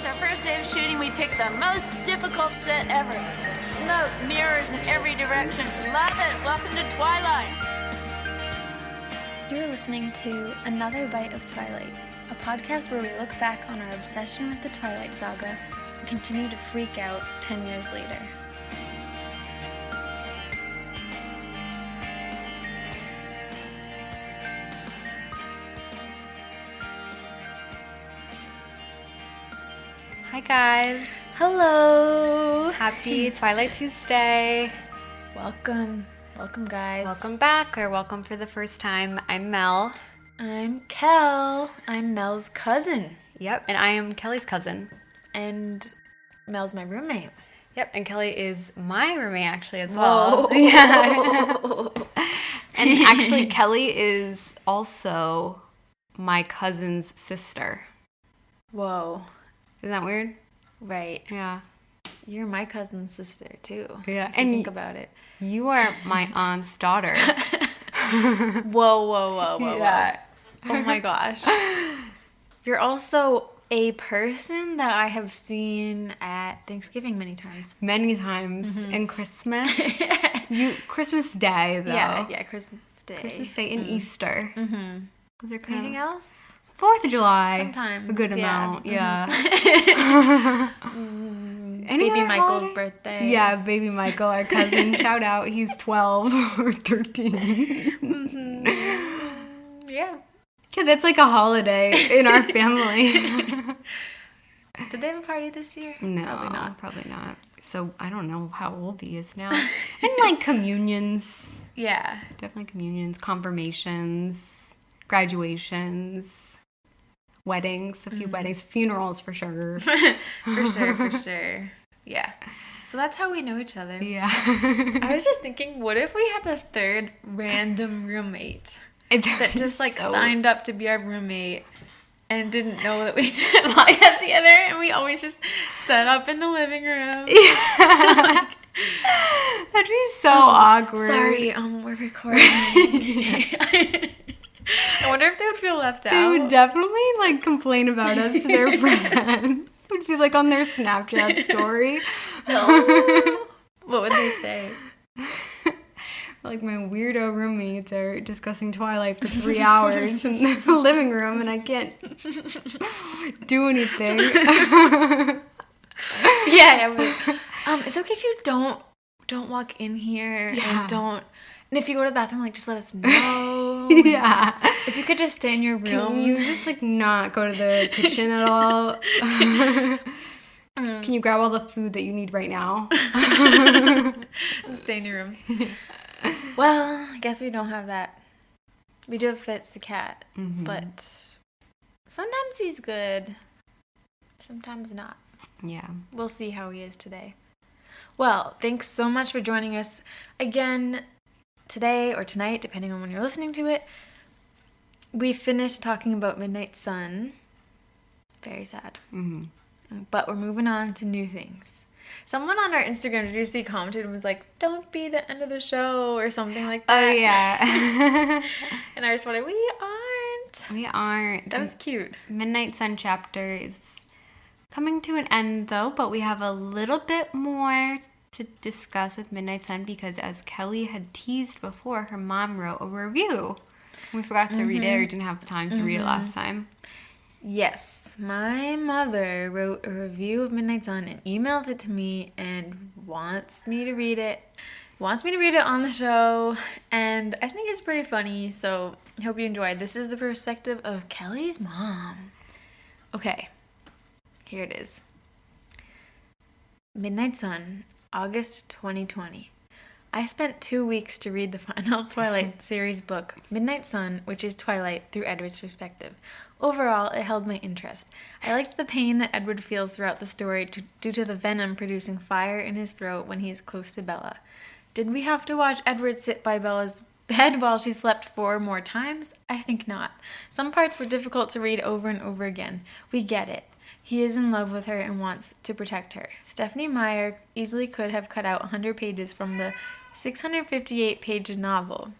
our first day of shooting, we picked the most difficult set ever. Smoke, mirrors in every direction. Love it. Welcome to Twilight. You're listening to Another Bite of Twilight, a podcast where we look back on our obsession with the Twilight saga and continue to freak out 10 years later. Hi guys. Hello. Happy Twilight Tuesday. Welcome guys. Welcome back or welcome for the first time. I'm Mel. I'm Kel. I'm Mel's cousin. Yep, and I am Kelly's cousin. And Mel's my roommate. Yep, and Kelly is my roommate actually as well. Whoa. Yeah. And actually Kelly is also my cousin's sister. Whoa. Isn't that weird? Right. Yeah. You're my cousin's sister too. Yeah. And think about it. You are my aunt's daughter. Whoa. Yeah. Oh my gosh. You're also a person that I have seen at Thanksgiving many times. Many times. And Christmas. Christmas Day though. Yeah, Christmas Day. Christmas Day and Easter. Mm-hmm. Those are Anything else? 4th of July. Sometimes. A good yeah. amount, yeah. Baby Michael's birthday. Yeah, baby Michael, our cousin. Shout out. He's 12 or 13. Yeah. Yeah, that's like a holiday in our family. Did they have a party this year? No, probably not. So I don't know how old he is now. And like communions. Yeah. Definitely communions, confirmations, graduations. Weddings, a few weddings, funerals for sure. For sure. Yeah. So that's how we know each other. Yeah. I was just thinking, what if we had a third random roommate that just like signed up to be our roommate and didn't know that we did a podcast together, and we always just set up in the living room. Yeah. That'd be so awkward. Sorry, we're recording. I wonder if they would feel left out. They would definitely like complain about us to their friends. It would be like on their Snapchat story. No. What would they say? Like my weirdo roommates are discussing Twilight for 3 hours in the living room and I can't do anything. Yeah. It's okay if you don't walk in here and don't. And if you go to the bathroom, like, just let us know. Yeah. If you could just stay in your room. Can you just, like, not go to the kitchen at all? Can you grab all the food that you need right now? Stay in your room. Well, I guess we don't have that. We do have Fitz the cat. Mm-hmm. But sometimes he's good. Sometimes not. Yeah. We'll see how he is today. Well, thanks so much for joining us again today or tonight, depending on when you're listening to it. We finished talking about Midnight Sun. Very sad. Mm-hmm. But we're moving on to new things. Someone on our Instagram, did you see, commented and was like, "Don't be the end of the show," or something like that. Oh, yeah. And I responded, we aren't. We aren't. That was cute. Midnight Sun chapter is coming to an end, though, but we have a little bit more to discuss with Midnight Sun because, as Kelly had teased before, her mom wrote a review. We forgot to read it or didn't have the time to read it last time. Yes, my mother wrote a review of Midnight Sun and emailed it to me and wants me to read it. Wants me to read it on the show, and I think it's pretty funny, so I hope you enjoy. This is the perspective of Kelly's mom. Okay, here it is. Midnight Sun, August 2020. I spent 2 weeks to read the final Twilight series book, Midnight Sun, which is Twilight through Edward's perspective. Overall, it held my interest. I liked the pain that Edward feels throughout the story due to the venom producing fire in his throat when he is close to Bella. Did we have to watch Edward sit by Bella's bed while she slept 4 more times? I think not. Some parts were difficult to read over and over again. We get it. He is in love with her and wants to protect her. Stephanie Meyer easily could have cut out 100 pages from the 658-page novel.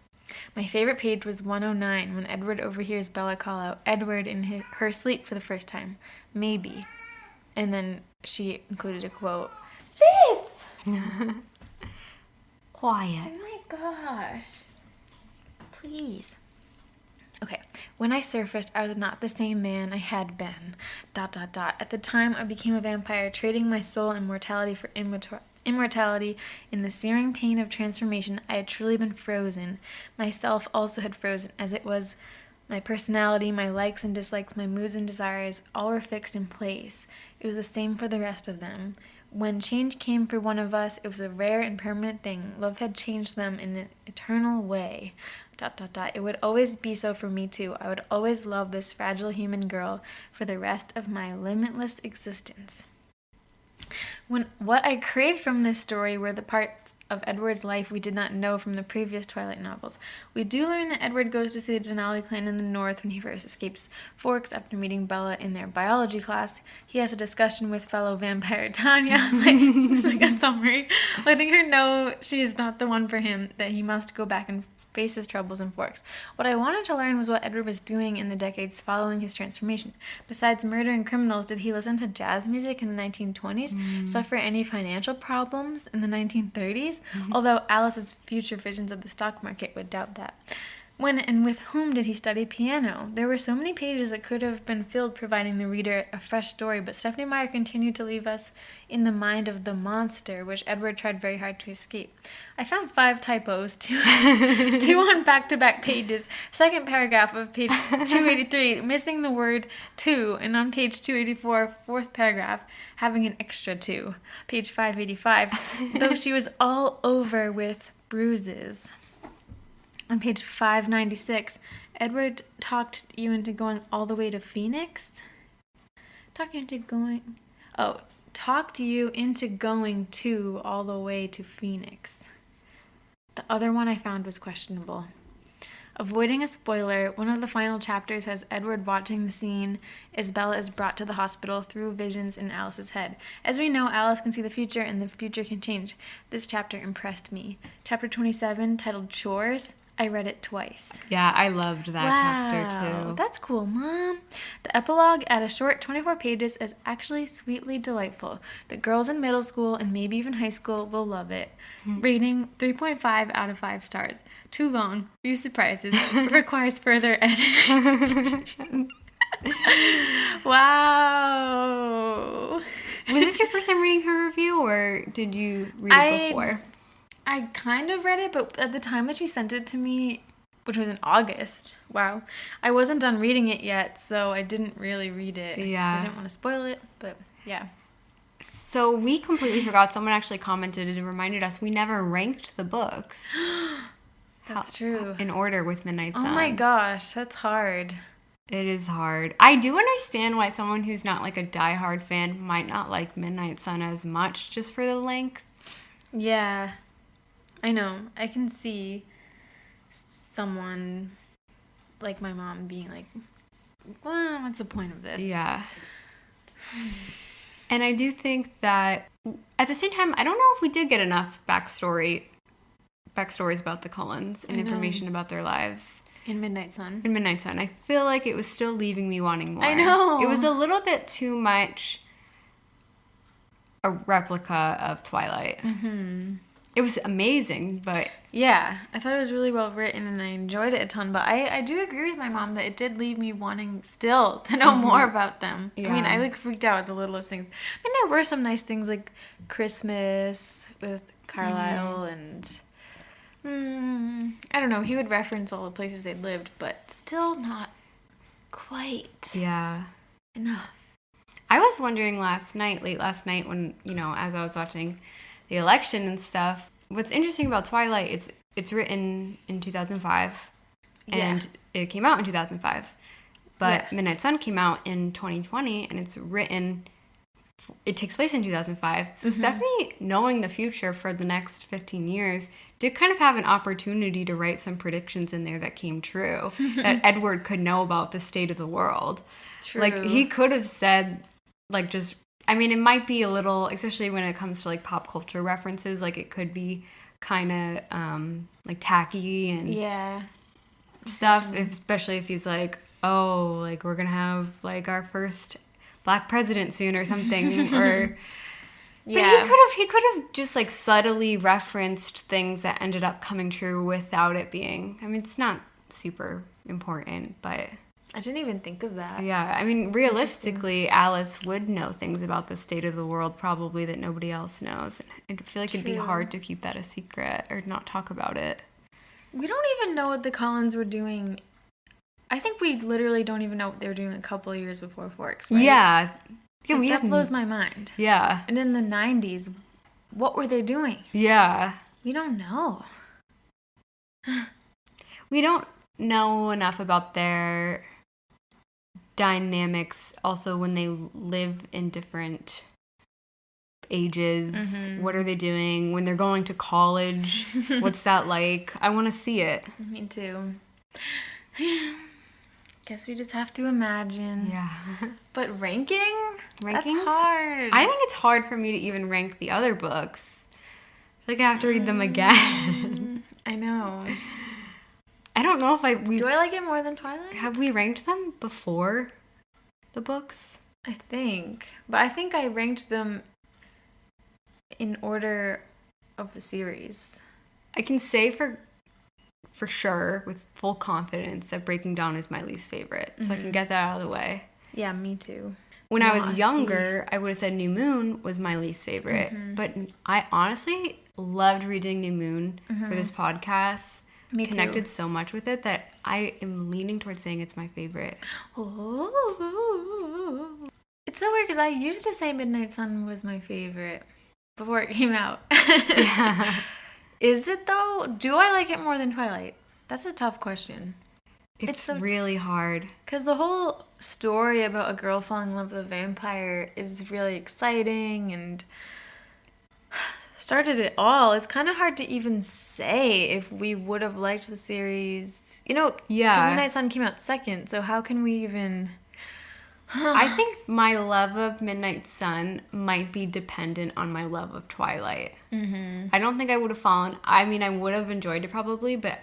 My favorite page was 109 when Edward overhears Bella call out Edward in her sleep for the first time. Maybe. And then she included a quote. Fitz! Quiet. Oh my gosh. Please. Okay. When I surfaced, I was not the same man I had been. ... At the time, I became a vampire, trading my soul and mortality for immortality. In the searing pain of transformation, I had truly been frozen. Myself also had frozen, as it was my personality, my likes and dislikes, my moods and desires, all were fixed in place. It was the same for the rest of them. When change came for one of us, it was a rare and permanent thing. Love had changed them in an eternal way. ... It would always be so for me too. I would always love this fragile human girl for the rest of my limitless existence. What I craved from this story were the parts of Edward's life we did not know from the previous Twilight novels. We do learn that Edward goes to see the Denali clan in the north when he first escapes Forks after meeting Bella in their biology class. He has a discussion with fellow vampire Tanya, it's like a summary, letting her know she is not the one for him, that he must go back and face his troubles in Forks. What I wanted to learn was what Edward was doing in the decades following his transformation. Besides murdering criminals, did he listen to jazz music in the 1920s? Suffer any financial problems in the 1930s? Although Alice's future visions of the stock market would doubt that. When and with whom did he study piano? There were so many pages that could have been filled, providing the reader a fresh story, but Stephanie Meyer continued to leave us in the mind of the monster, which Edward tried very hard to escape. I found 5 typos, two on back-to-back pages. Second paragraph of page 283, missing the word to, and on page 284, fourth paragraph, having an extra 2. Page 585, though she was all over with bruises. On page 596, Edward talked you into going all the way to Phoenix? Talked you into going to all the way to Phoenix. The other one I found was questionable. Avoiding a spoiler, one of the final chapters has Edward watching the scene as Bella is brought to the hospital through visions in Alice's head. As we know, Alice can see the future and the future can change. This chapter impressed me. Chapter 27, titled Chores, I read it twice. Yeah, I loved that chapter too. That's cool, Mom. The epilogue at a short 24 pages is actually sweetly delightful. The girls in middle school and maybe even high school will love it. Rating 3.5 out of 5 stars. Too long. Few surprises. Requires further editing. Wow. Was this your first time reading her review, or did you read it before? I kind of read it, but at the time that she sent it to me, which was in August, wow, I wasn't done reading it yet, so I didn't really read it. Yeah. I didn't want to spoil it, but yeah. So we completely forgot. Someone actually commented and reminded us we never ranked the books. That's true. In order with Midnight Sun. Oh my gosh, that's hard. It is hard. I do understand why someone who's not like a diehard fan might not like Midnight Sun as much just for the length. Yeah. I know. I can see someone like my mom being like, well, what's the point of this? Yeah. And I do think that at the same time, I don't know if we did get enough backstories about the Cullens and information about their lives. In Midnight Sun. In Midnight Sun. I feel like it was still leaving me wanting more. I know. It was a little bit too much a replica of Twilight. Mm-hmm. It was amazing, but... Yeah, I thought it was really well written and I enjoyed it a ton, but I do agree with my mom that it did leave me wanting still to know more about them. Yeah. I mean, I freaked out at the littlest things. I mean, there were some nice things like Christmas with Carlisle and... I don't know, he would reference all the places they lived, but still not quite enough. I was wondering late last night when, as I was watching the election and stuff. What's interesting about Twilight, it's written in 2005, and it came out in 2005. But Midnight Sun came out in 2020, and it takes place in 2005. So Stephanie, knowing the future for the next 15 years, did kind of have an opportunity to write some predictions in there that came true, that Edward could know about the state of the world. True. Like, he could have said, like, just... I mean, it might be a little, especially when it comes to, like, pop culture references, like, it could be kind of, like, tacky and stuff, especially if he's like, oh, like, we're going to have, like, our first black president soon or something, or... But Yeah. he could have just like subtly referenced things that ended up coming true without it being. I mean, it's not super important, but I didn't even think of that. yeah. I mean, realistically, Alice would know things about the state of the world probably that nobody else knows. I feel like it'd be True. hard to keep that a secret or not talk about it. We don't even know what the Collins were doing. I think we literally don't even know what they were doing a couple of years before Forks, right? Yeah. Yeah, Like, that blows my mind. Yeah. And in the 90s, what were they doing? Yeah. We don't know. We don't know enough about their dynamics also when they live in different ages. What are they doing when they're going to college? What's that like? I want to see it. Me too. Guess we just have to imagine. Yeah. But ranking? That's Rankings? hard. I think it's hard for me to even rank the other books. I feel like I have to read them again. I know. I don't know if Do I like it more than Twilight? have we ranked them before the books? I think. But I think I ranked them in order of the series. I can say for sure with full confidence that Breaking Dawn is my least favorite. So I can get that out of the way. Yeah, me too. When I Nah, was younger, I would have said New Moon was my least favorite. But I honestly loved reading New Moon for this podcast. Me Connected too. so much with it that I am leaning towards saying it's my favorite. Oh. It's so weird because I used to say Midnight Sun was my favorite before it came out. Yeah. Is it though? Do I like it more than Twilight? That's a tough question. It's so- really hard. Because the whole story about a girl falling in love with a vampire is really exciting and started it all. It's kind of hard to even say if we would have liked the series. You know, Yeah. because Midnight Sun came out second, so how can we even... I think my love of Midnight Sun might be dependent on my love of Twilight. I don't think I would have fallen. I mean, I would have enjoyed it probably, but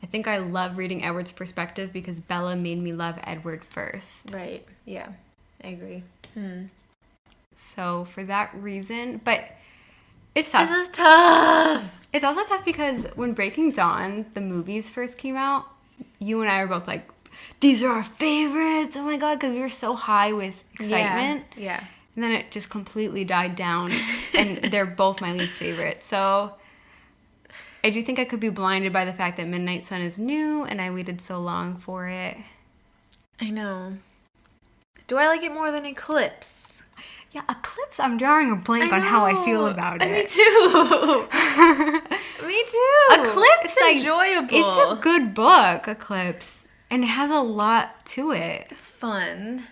I think I love reading Edward's perspective because Bella made me love Edward first. Right, yeah, I agree. So for that reason, but it's tough. This is tough! It's also tough because when Breaking Dawn, the movies first came out, you and I were both like, these are our favorites. Oh my God, because we were so high with excitement. Yeah. And then it just completely died down, and they're both my least favorite. So I do think I could be blinded by the fact that Midnight Sun is new, and I waited so long for it. I know. Do I like it more than Eclipse? Yeah, Eclipse, I'm drawing a blank on how I feel about it. Me too. Me too. Eclipse, It's enjoyable. It's a good book, Eclipse, and it has a lot to it. It's fun.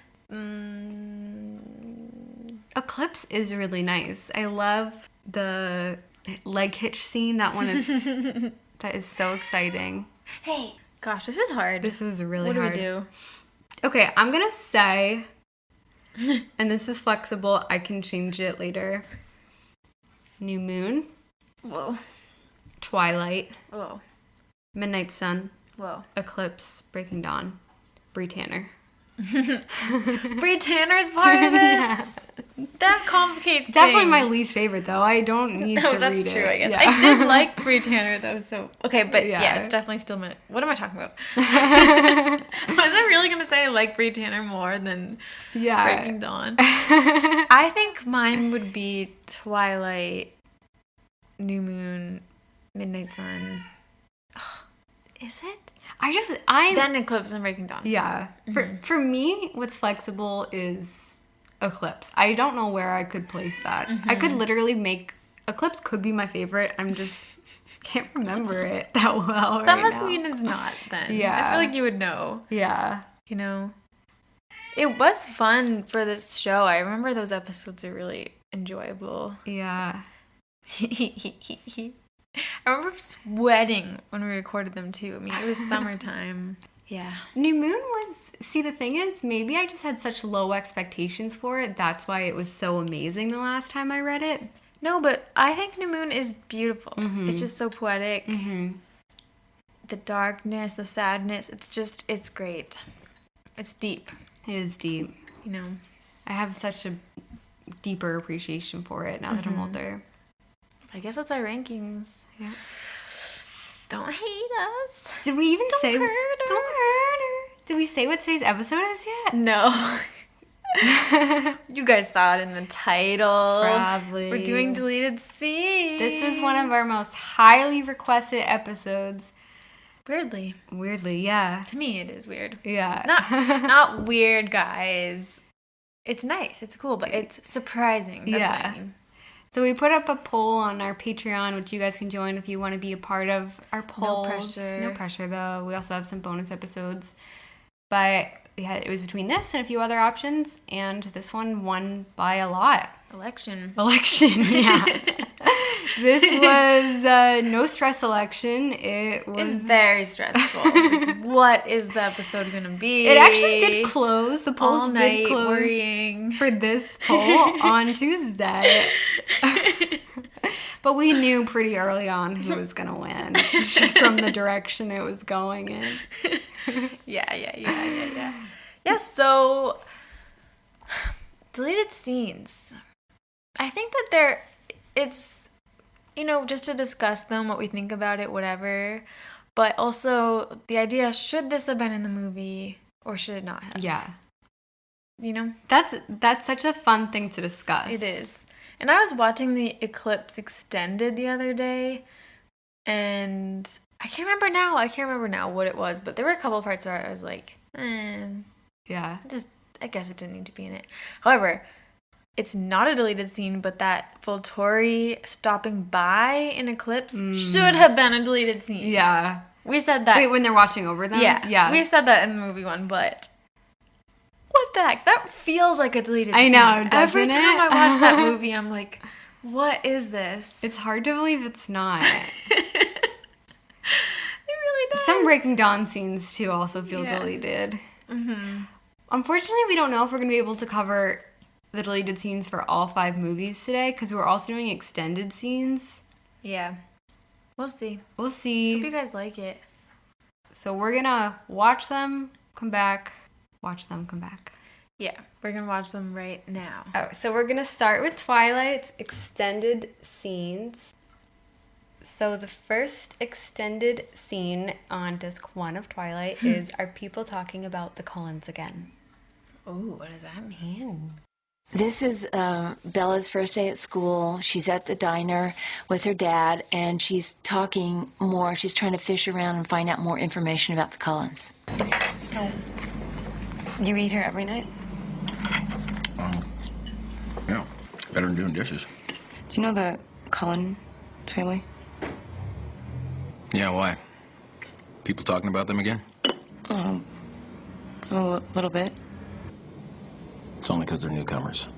Eclipse is really nice. I love the leg hitch scene. That one is that is so exciting. Hey. Gosh, this is hard. This is really what hard. do we do? Okay, I'm gonna say, and this is flexible, I can change it later. New Moon, Whoa. Twilight, Whoa. Midnight Sun, Whoa. Eclipse, Breaking Dawn, Bree Tanner. Bree Tanner's part of this? That complicates Definitely things. my least favorite, though. I don't need No, to that's read it. true, I guess. Yeah. I did like Bree Tanner, though, so... Okay, but Yeah. yeah, it's definitely still my... What am I talking about? Was I really going to say I like Bree Tanner more than Breaking Dawn? I think mine would be Twilight, New Moon, Midnight Sun. Is it? Then Eclipse and Breaking Dawn. Yeah. For me, what's flexible is Eclipse. I don't know where I could place that. I could literally make... Eclipse could be my favorite. I'm just... can't remember it that well That right must now. mean it's not, then. Yeah. I feel like you would know. Yeah. You know? It was fun for this show. I remember those episodes are really enjoyable. Yeah. I remember sweating when we recorded them too. I mean, it was summertime. Yeah. New Moon was... See, the thing is, maybe I just had such low expectations for it. That's why it was so amazing the last time I read it. No, but I think New Moon is beautiful. It's just so poetic. The darkness, the sadness, it's great. It's deep, It is deep. you know. I have such a deeper appreciation for it now that I'm older. I guess that's our rankings. Yeah. Don't hate us. Did we even say... hurt her. Don't hurt her. Did we say what today's episode is yet? No. You guys saw it in the title. Probably. We're doing deleted scenes. This is one of our most highly requested episodes. Weirdly. Weirdly, yeah. To me, it is weird. Yeah. Not weird, guys. It's nice. It's cool, but it's surprising. That's what I mean. So we put up a poll on our Patreon, which you guys can join if you want to be a part of our polls. No pressure. No pressure, though. We also have some bonus episodes. But it was between this and a few other options, and this one won by a lot. Election, yeah. This was no stress election. It was very stressful. Like, what is the episode going to be? It actually did close. The polls did close worrying. For this poll on Tuesday. But we knew pretty early on who was going to win, just from the direction it was going in. Yeah. Yes, so deleted scenes. I think that it's, just to discuss them, what we think about it, whatever. But also the idea, should this have been in the movie or should it not have? Yeah. That's such a fun thing to discuss. It is. And I was watching the Eclipse Extended the other day, and I can't remember now what it was, but there were a couple parts where I was like, yeah. I guess it didn't need to be in it. However, it's not a deleted scene, but that Volturi stopping by in Eclipse should have been a deleted scene. Yeah. We said that. Wait, when they're watching over them? Yeah. We said that in the movie one, but what the heck? That feels like a deleted scene. I know, doesn't Every it? time I watch that movie, I'm like, what is this? It's hard to believe it's not. It really does. Some Breaking Dawn scenes, too, also feel deleted. Mm-hmm. Unfortunately, we don't know if we're going to be able to cover the deleted scenes for all 5 movies today, because we're also doing extended scenes. Yeah. We'll see. We'll see. Hope you guys like it. So we're going to watch them, come back, watch them, come back. Yeah, we're going to watch them right now. Oh, so we're going to start with Twilight's extended scenes. So the first extended scene on disc 1 of Twilight is Are People Talking About the Cullens Again? Oh, what does that mean? This is Bella's first day at school. She's at the diner with her dad, and she's talking more. She's trying to fish around and find out more information about the Cullens. So, you eat here every night? Yeah, better than doing dishes. Do you know the Cullen family? Yeah, why? People talking about them again? A little bit. It's only because they're newcomers.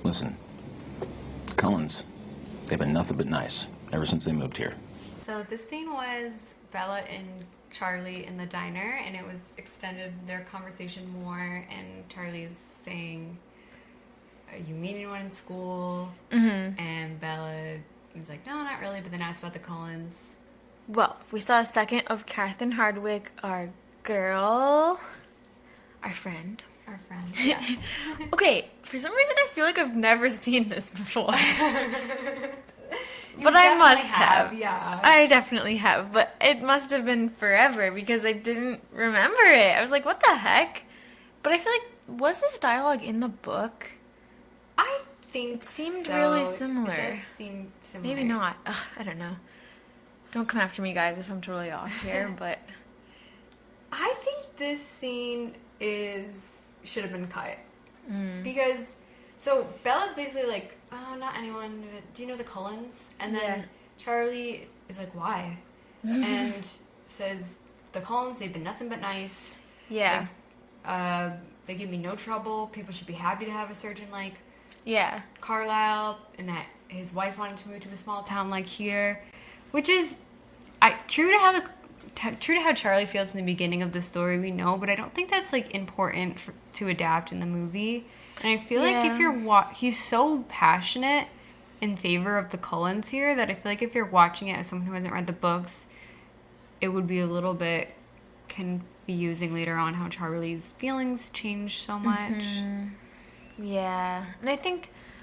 Listen, the Cullens, they've been nothing but nice ever since they moved here. So this scene was Bella and Charlie in the diner, and it was extended their conversation more, and Charlie's saying, are you meet anyone in school? Mm-hmm. And Bella was like, no, not really, but then asked about the Cullens. Well, we saw a second of Catherine Hardwick, our girl, our friend. Our friend, yeah. Okay, for some reason I feel like I've never seen this before. But I must have. Yeah. I definitely have, but it must have been forever because I didn't remember it. I was like, what the heck? But I feel like, was this dialogue in the book? I think it seemed so. really similar. It does seem similar. Maybe not. Ugh, I don't know. Don't come after me, guys, if I'm totally off here, but... I think this scene should have been cut. Because, so Bella's basically like, oh, not anyone, do you know the Cullens? And then Charlie is like, why? And says, the Cullens, they've been nothing but nice. Yeah. They give me no trouble. People should be happy to have a surgeon like Carlisle, and that his wife wanted to move to a small town like here, which is true to how Charlie feels in the beginning of the story, we know, but I don't think that's like important to adapt in the movie. And I feel like if you're he's so passionate in favor of the Cullens here that I feel like if you're watching it as someone who hasn't read the books, it would be a little bit confusing later on how Charlie's feelings change so much. Yeah. And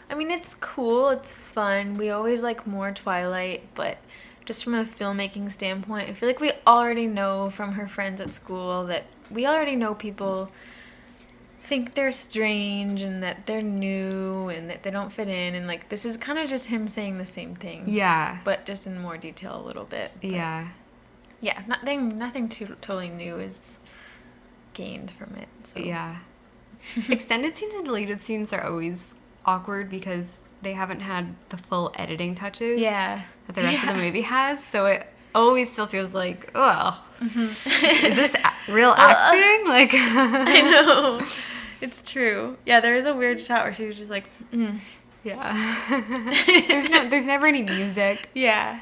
I mean, it's cool. It's fun. We always like more Twilight, but just from a filmmaking standpoint, I feel like we already know from her friends at school that we already know people think they're strange and that they're new and that they don't fit in. And, like, this is kind of just him saying the same thing. Yeah. But just in more detail a little bit. But Yeah. yeah, nothing too totally new is gained from it. So. Yeah. Extended scenes and deleted scenes are always awkward because they haven't had the full editing touches Yeah. that the rest of the movie has. So it always still feels like, oh, is this real acting? Like, I know. It's true. Yeah, there is a weird shot where she was just like, yeah. There's never any music. Yeah.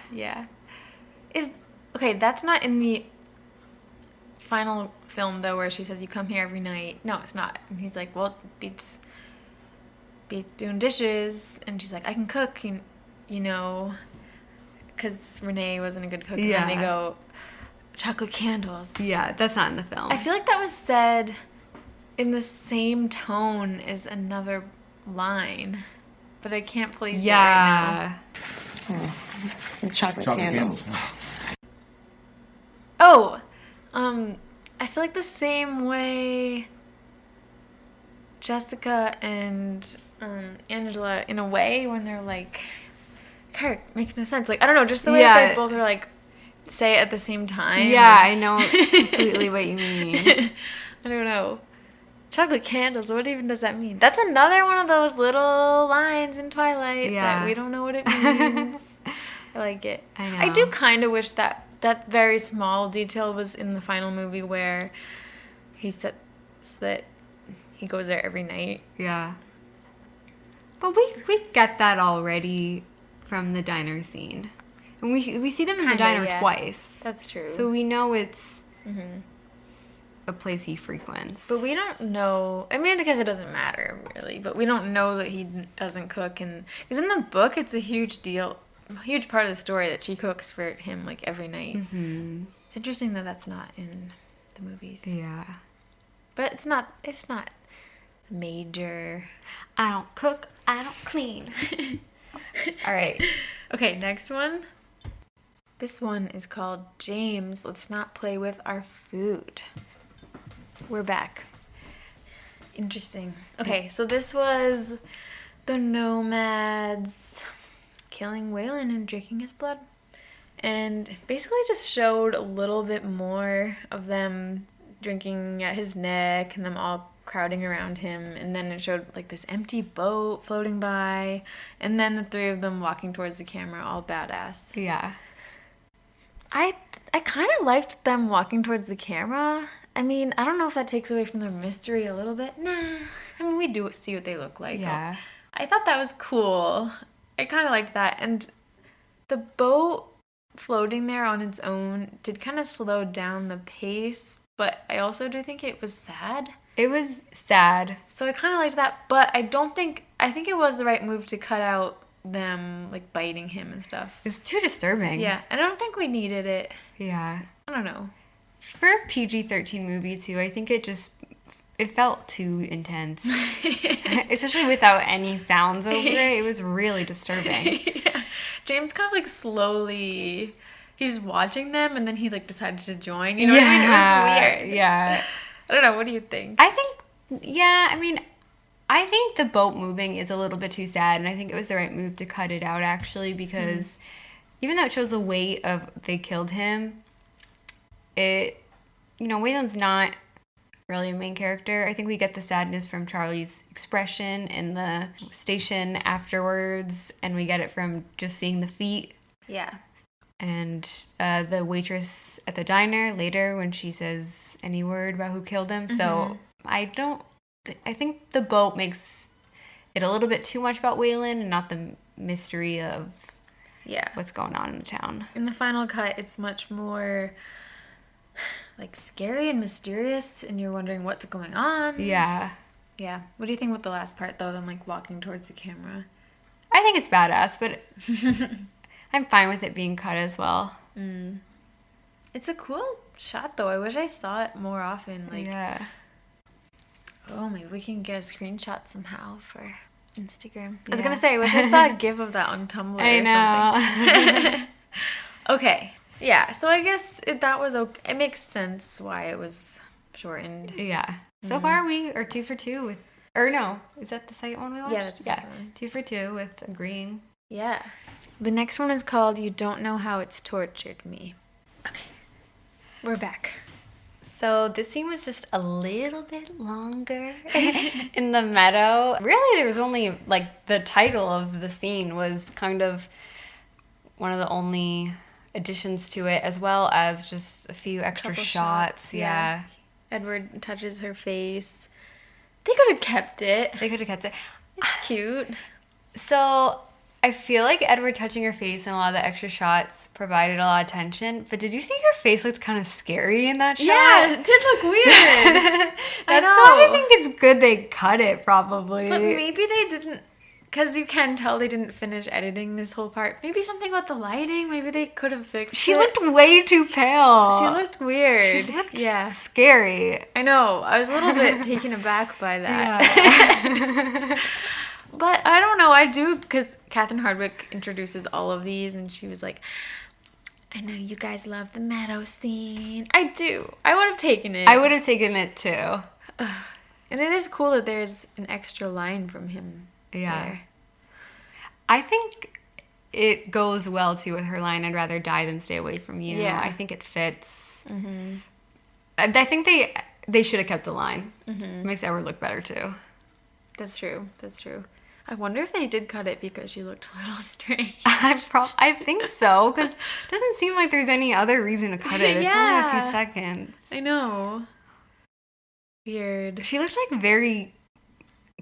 Okay, that's not in the final film though, where she says you come here every night. No, it's not. And he's like, well, beats doing dishes, and she's like, I can cook, you know, because Renee wasn't a good cook. And then they go, chocolate candles. Yeah, that's not in the film. I feel like that was said in the same tone as another line, but I can't place it right now. Chocolate candles. Oh, I feel like the same way Jessica and Angela, in a way, when they're like, Kirk, makes no sense. Like, I don't know, just the way that they both are like, say it at the same time. Yeah, I know completely what you mean. I don't know. Chocolate candles, what even does that mean? That's another one of those little lines in Twilight that we don't know what it means. I like it. I know. I do kind of wish that very small detail was in the final movie where he says that he goes there every night. Yeah. But we get that already from the diner scene. And we see them in the diner twice. That's true. So we know it's a place he frequents. But we don't know. I mean, I guess it doesn't matter, really. But we don't know that he doesn't cook. Because in the book, it's a huge deal, a huge part of the story that she cooks for him, like, every night. Mm-hmm. It's interesting that that's not in the movies. Yeah. But it's not major. I don't cook, I don't clean. All right. Okay, next one. This one is called James, Let's Not Play With Our Food. We're back. Interesting. Okay, so this was the nomads killing Waylon and drinking his blood. And basically just showed a little bit more of them drinking at his neck and them all crowding around him. And then it showed like this empty boat floating by. And then the three of them walking towards the camera, all badass. Yeah. I kind of liked them walking towards the camera. I mean, I don't know if that takes away from the mystery a little bit. Nah. I mean, we do see what they look like. Yeah. I thought that was cool. I kind of liked that. And the boat floating there on its own did kind of slow down the pace, but I also do think it was sad. It was sad. So I kind of liked that, but I think it was the right move to cut out them, like, biting him and stuff. It was too disturbing. Yeah, and I don't think we needed it. Yeah. I don't know. For a PG-13 movie, too, I think it felt too intense. Especially without any sounds over it. It was really disturbing. Yeah. James kind of, like, slowly... He was watching them, and then he, like, decided to join. You know what I mean? It was weird. Yeah. I don't know. What do you think? I think the boat moving is a little bit too sad, and I think it was the right move to cut it out, actually, because even though it shows the weight of they killed him, Waylon's not really a main character. I think we get the sadness from Charlie's expression in the station afterwards, and we get it from just seeing the feet. Yeah. And the waitress at the diner later when she says any word about who killed him. So I think the boat makes it a little bit too much about Waylon and not the mystery of what's going on in the town. In the final cut, it's much more, like, scary and mysterious, and you're wondering what's going on. Yeah. Yeah. What do you think with the last part, though, them, like, walking towards the camera? I think it's badass, but I'm fine with it being cut as well. It's a cool shot, though. I wish I saw it more often. Like, yeah. Oh, maybe we can get a screenshot somehow for Instagram. I was going to say, I wish I saw a GIF of that on Tumblr or something. Okay. Yeah, so I guess that was okay. It makes sense why it was shortened. Yeah. So far we are 2 for 2 with, or no, is that the second one we watched? Yeah, that's the second one. 2 for 2 with agreeing. Yeah. The next one is called You Don't Know How It's Tortured Me. Okay. We're back. So this scene was just a little bit longer in the meadow. Really, there was only, like, the title of the scene was kind of one of the only additions to it, as well as just a few extra shots. Yeah. Edward touches her face. They could have kept it. They could have kept it. It's cute. So I feel like Edward touching her face and a lot of the extra shots provided a lot of tension. But did you think her face looked kind of scary in that shot? Yeah, it did look weird. That's why I think it's good they cut it, probably. But maybe they didn't, because you can tell they didn't finish editing this whole part. Maybe something about the lighting. Maybe they could have fixed She it. looked way too pale. She looked weird. She looked yeah. scary. I know. I was a little bit taken aback by that. Yeah. But I don't know. I do, because Catherine Hardwicke introduces all of these, and she was like, I know you guys love the meadow scene. I do. I would have taken it. I would have taken it too. And it is cool that there's an extra line from him. Yeah. There. I think it goes well too with her line, I'd rather die than stay away from you. Yeah. I think it fits. Mm-hmm. I think they should have kept the line. Mm-hmm. It makes Edward look better too. That's true. That's true. I wonder if they did cut it because she looked a little strange. I think so, because it doesn't seem like there's any other reason to cut it. It's only a few seconds. I know. Weird. She looked like very...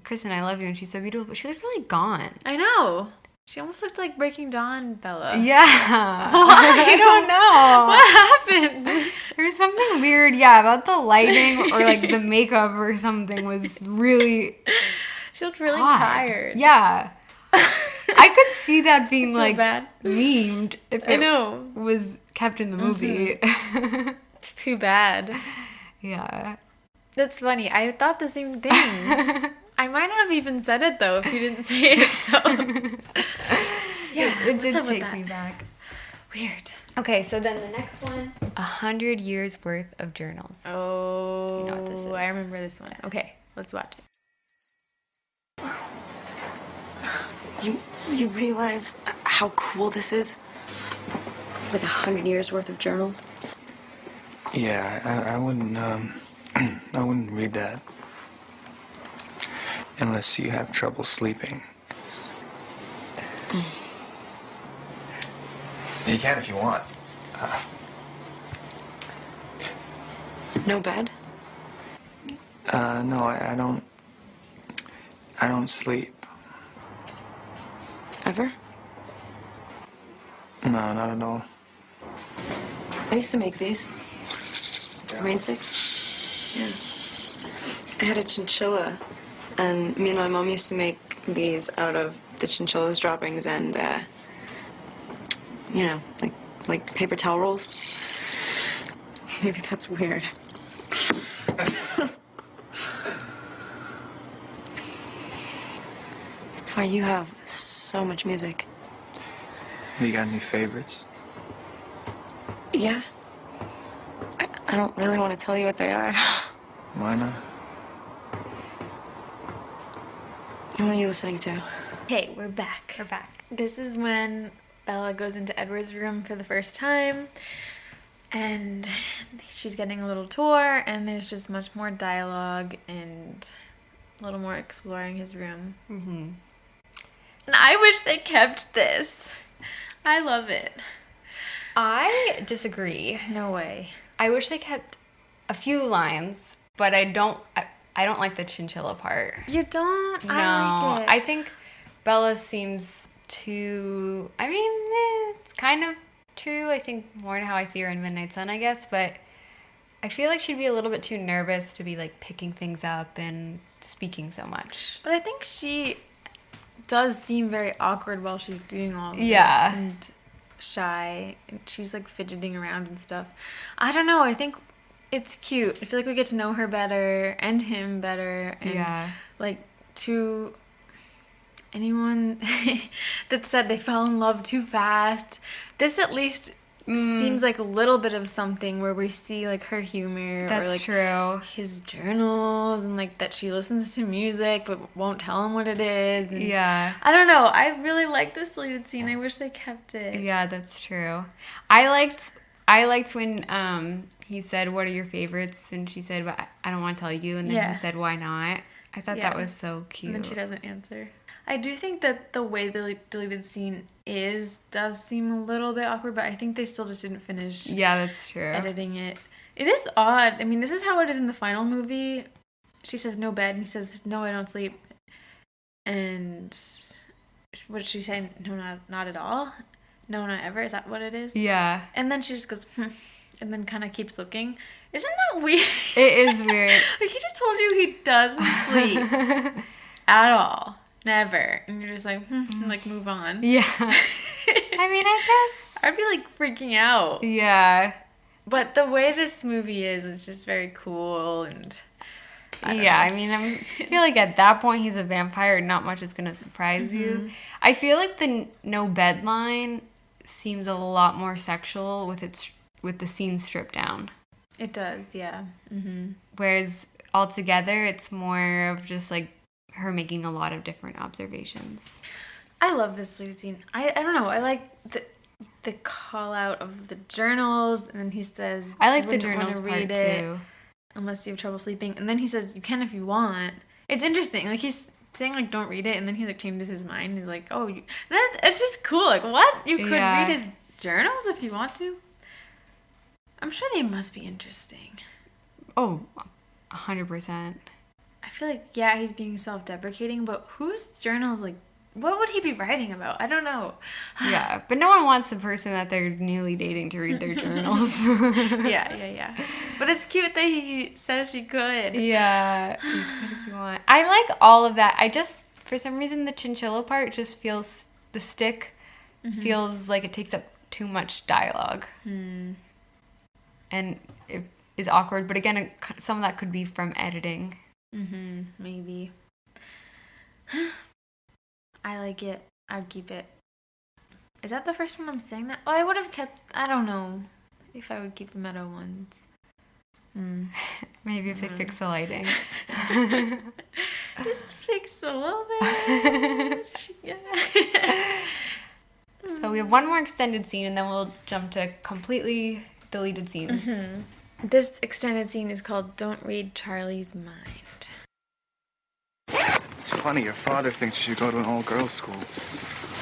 Kristen, I love you, and she's so beautiful, but she looked really gone. I know. She almost looked like Breaking Dawn Bella. Yeah. I don't know. What happened? There's something weird, yeah, about the lighting or like the makeup or something was really... She looked really odd. Tired. Yeah. I could see that being like bad. memed if I it know. was kept in the movie. It's too bad. Yeah. That's funny. I thought the same thing. I might not have even said it though if you didn't say it. So Yeah, it did up with take that? me back. Weird. Okay, so then the next one, 100 years worth of journals. Oh, You know what this is. I remember this one. Okay, let's watch it. You realize how cool this is? It's like 100 years worth of journals. Yeah, I wouldn't, I wouldn't read that. Unless you have trouble sleeping. You can if you want. No bed? No, I don't sleep. Ever? No, not at all. I used to make these. Rain sticks? Yeah. I had a chinchilla, and me and my mom used to make these out of the chinchilla's droppings and, you know, like paper towel rolls. Maybe that's weird. Why, you have so much music. You got any favorites? Yeah. I don't really want to tell you what they are. Why not? What are you listening to? Okay, we're back. We're back. This is when Bella goes into Edward's room for the first time, and she's getting a little tour, and there's just much more dialogue and a little more exploring his room. Mm-hmm. And I wish they kept this. I love it. I disagree. No way. I wish they kept a few lines, but I don't like the chinchilla part. You don't? No, I like it. I think Bella seems too... I mean, it's kind of true. I think more to how I see her in Midnight Sun, I guess. But I feel like she'd be a little bit too nervous to be, like, picking things up and speaking so much. But I think she does seem very awkward while she's doing all of Yeah. it. And shy. And she's, like, fidgeting around and stuff. I don't know. I think it's cute. I feel like we get to know her better and him better. And like to anyone that said they fell in love too fast, this at least seems like a little bit of something where we see like her humor That's or like true. his journals and like that she listens to music but won't tell him what it is. And I don't know. I really like this deleted scene. I wish they kept it. Yeah, that's true. I liked when he said, "What are your favorites?" and she said, "But I don't want to tell you." And then he said, "Why not?" I thought that was so cute. And then she doesn't answer. I do think that the way the deleted scene does seem a little bit awkward, but I think they still just didn't finish. Yeah, that's true. Editing it. It is odd. I mean, this is how it is in the final movie. She says no bed, and he says no, I don't sleep. And what did she say? No, not at all. No, not ever. Is that what it is? Yeah. And then she just goes, and then kind of keeps looking. Isn't that weird? It is weird. Like he just told you he doesn't sleep at all. Never. And you're just like, like, move on. Yeah. I mean, I guess. I'd be, like, freaking out. Yeah. But the way this movie is just very cool and... I mean, I feel like at that point he's a vampire. Not much is going to surprise you. I feel like the no bed line seems a lot more sexual with the scene stripped down. It does, yeah. Whereas altogether, it's more of just, like, her making a lot of different observations. I love this deleted scene. I don't know. I like the call out of the journals, and then he says, I like the journals part too. Unless you have trouble sleeping. And then he says, you can if you want. It's interesting. Like, he's saying, like, don't read it, and then he, like, changes his mind. He's like, oh, it's just cool. Like, what? You could read his journals if you want to? I'm sure they must be interesting. Oh, 100%. I feel like, yeah, he's being self-deprecating, but whose journals, like, what would he be writing about? I don't know. Yeah, but no one wants the person that they're newly dating to read their journals. Yeah. But it's cute that he says she could. Yeah, you could if you want. I like all of that. I just, for some reason, the chinchilla part just feels, the stick feels like it takes up too much dialogue. And it is awkward, but again, some of that could be from editing. Maybe. I like it. I'd keep it. Is that the first one I'm saying that? Oh, I would have kept... I don't know if I would keep the meadow ones. Maybe if they fix the lighting. Just fix a little bit. So we have one more extended scene, and then we'll jump to completely deleted scenes. This extended scene is called Don't Read Charlie's Mind. It's funny, your father thinks you should go to an all-girls school.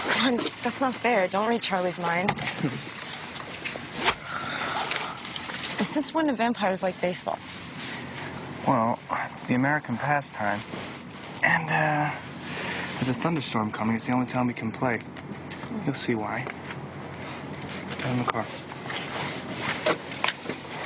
Come on, that's not fair. Don't read Charlie's mind. And since when do vampires like baseball? Well, it's the American pastime. And, there's a thunderstorm coming. It's the only time we can play. You'll see why. Get in the car.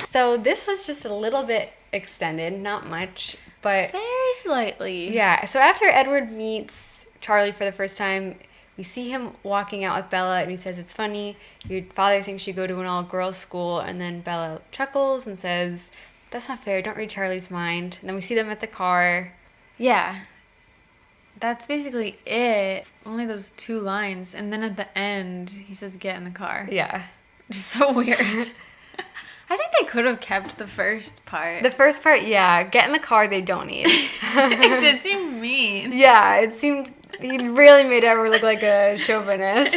So this was just a little bit extended, not much, but... Very slightly. Yeah, so after Edward meets Charlie for the first time, we see him walking out with Bella, and he says, it's funny, your father thinks you go to an all-girls school, and then Bella chuckles and says, that's not fair, don't read Charlie's mind. And then we see them at the car. Yeah. That's basically it. Only those two lines. And then at the end, he says, get in the car. Yeah. Which is so weird. I think they could have kept the first part. The first part, yeah. Get in the car, they don't need. It did seem mean. Yeah, it seemed... He really made Edward look like a chauvinist.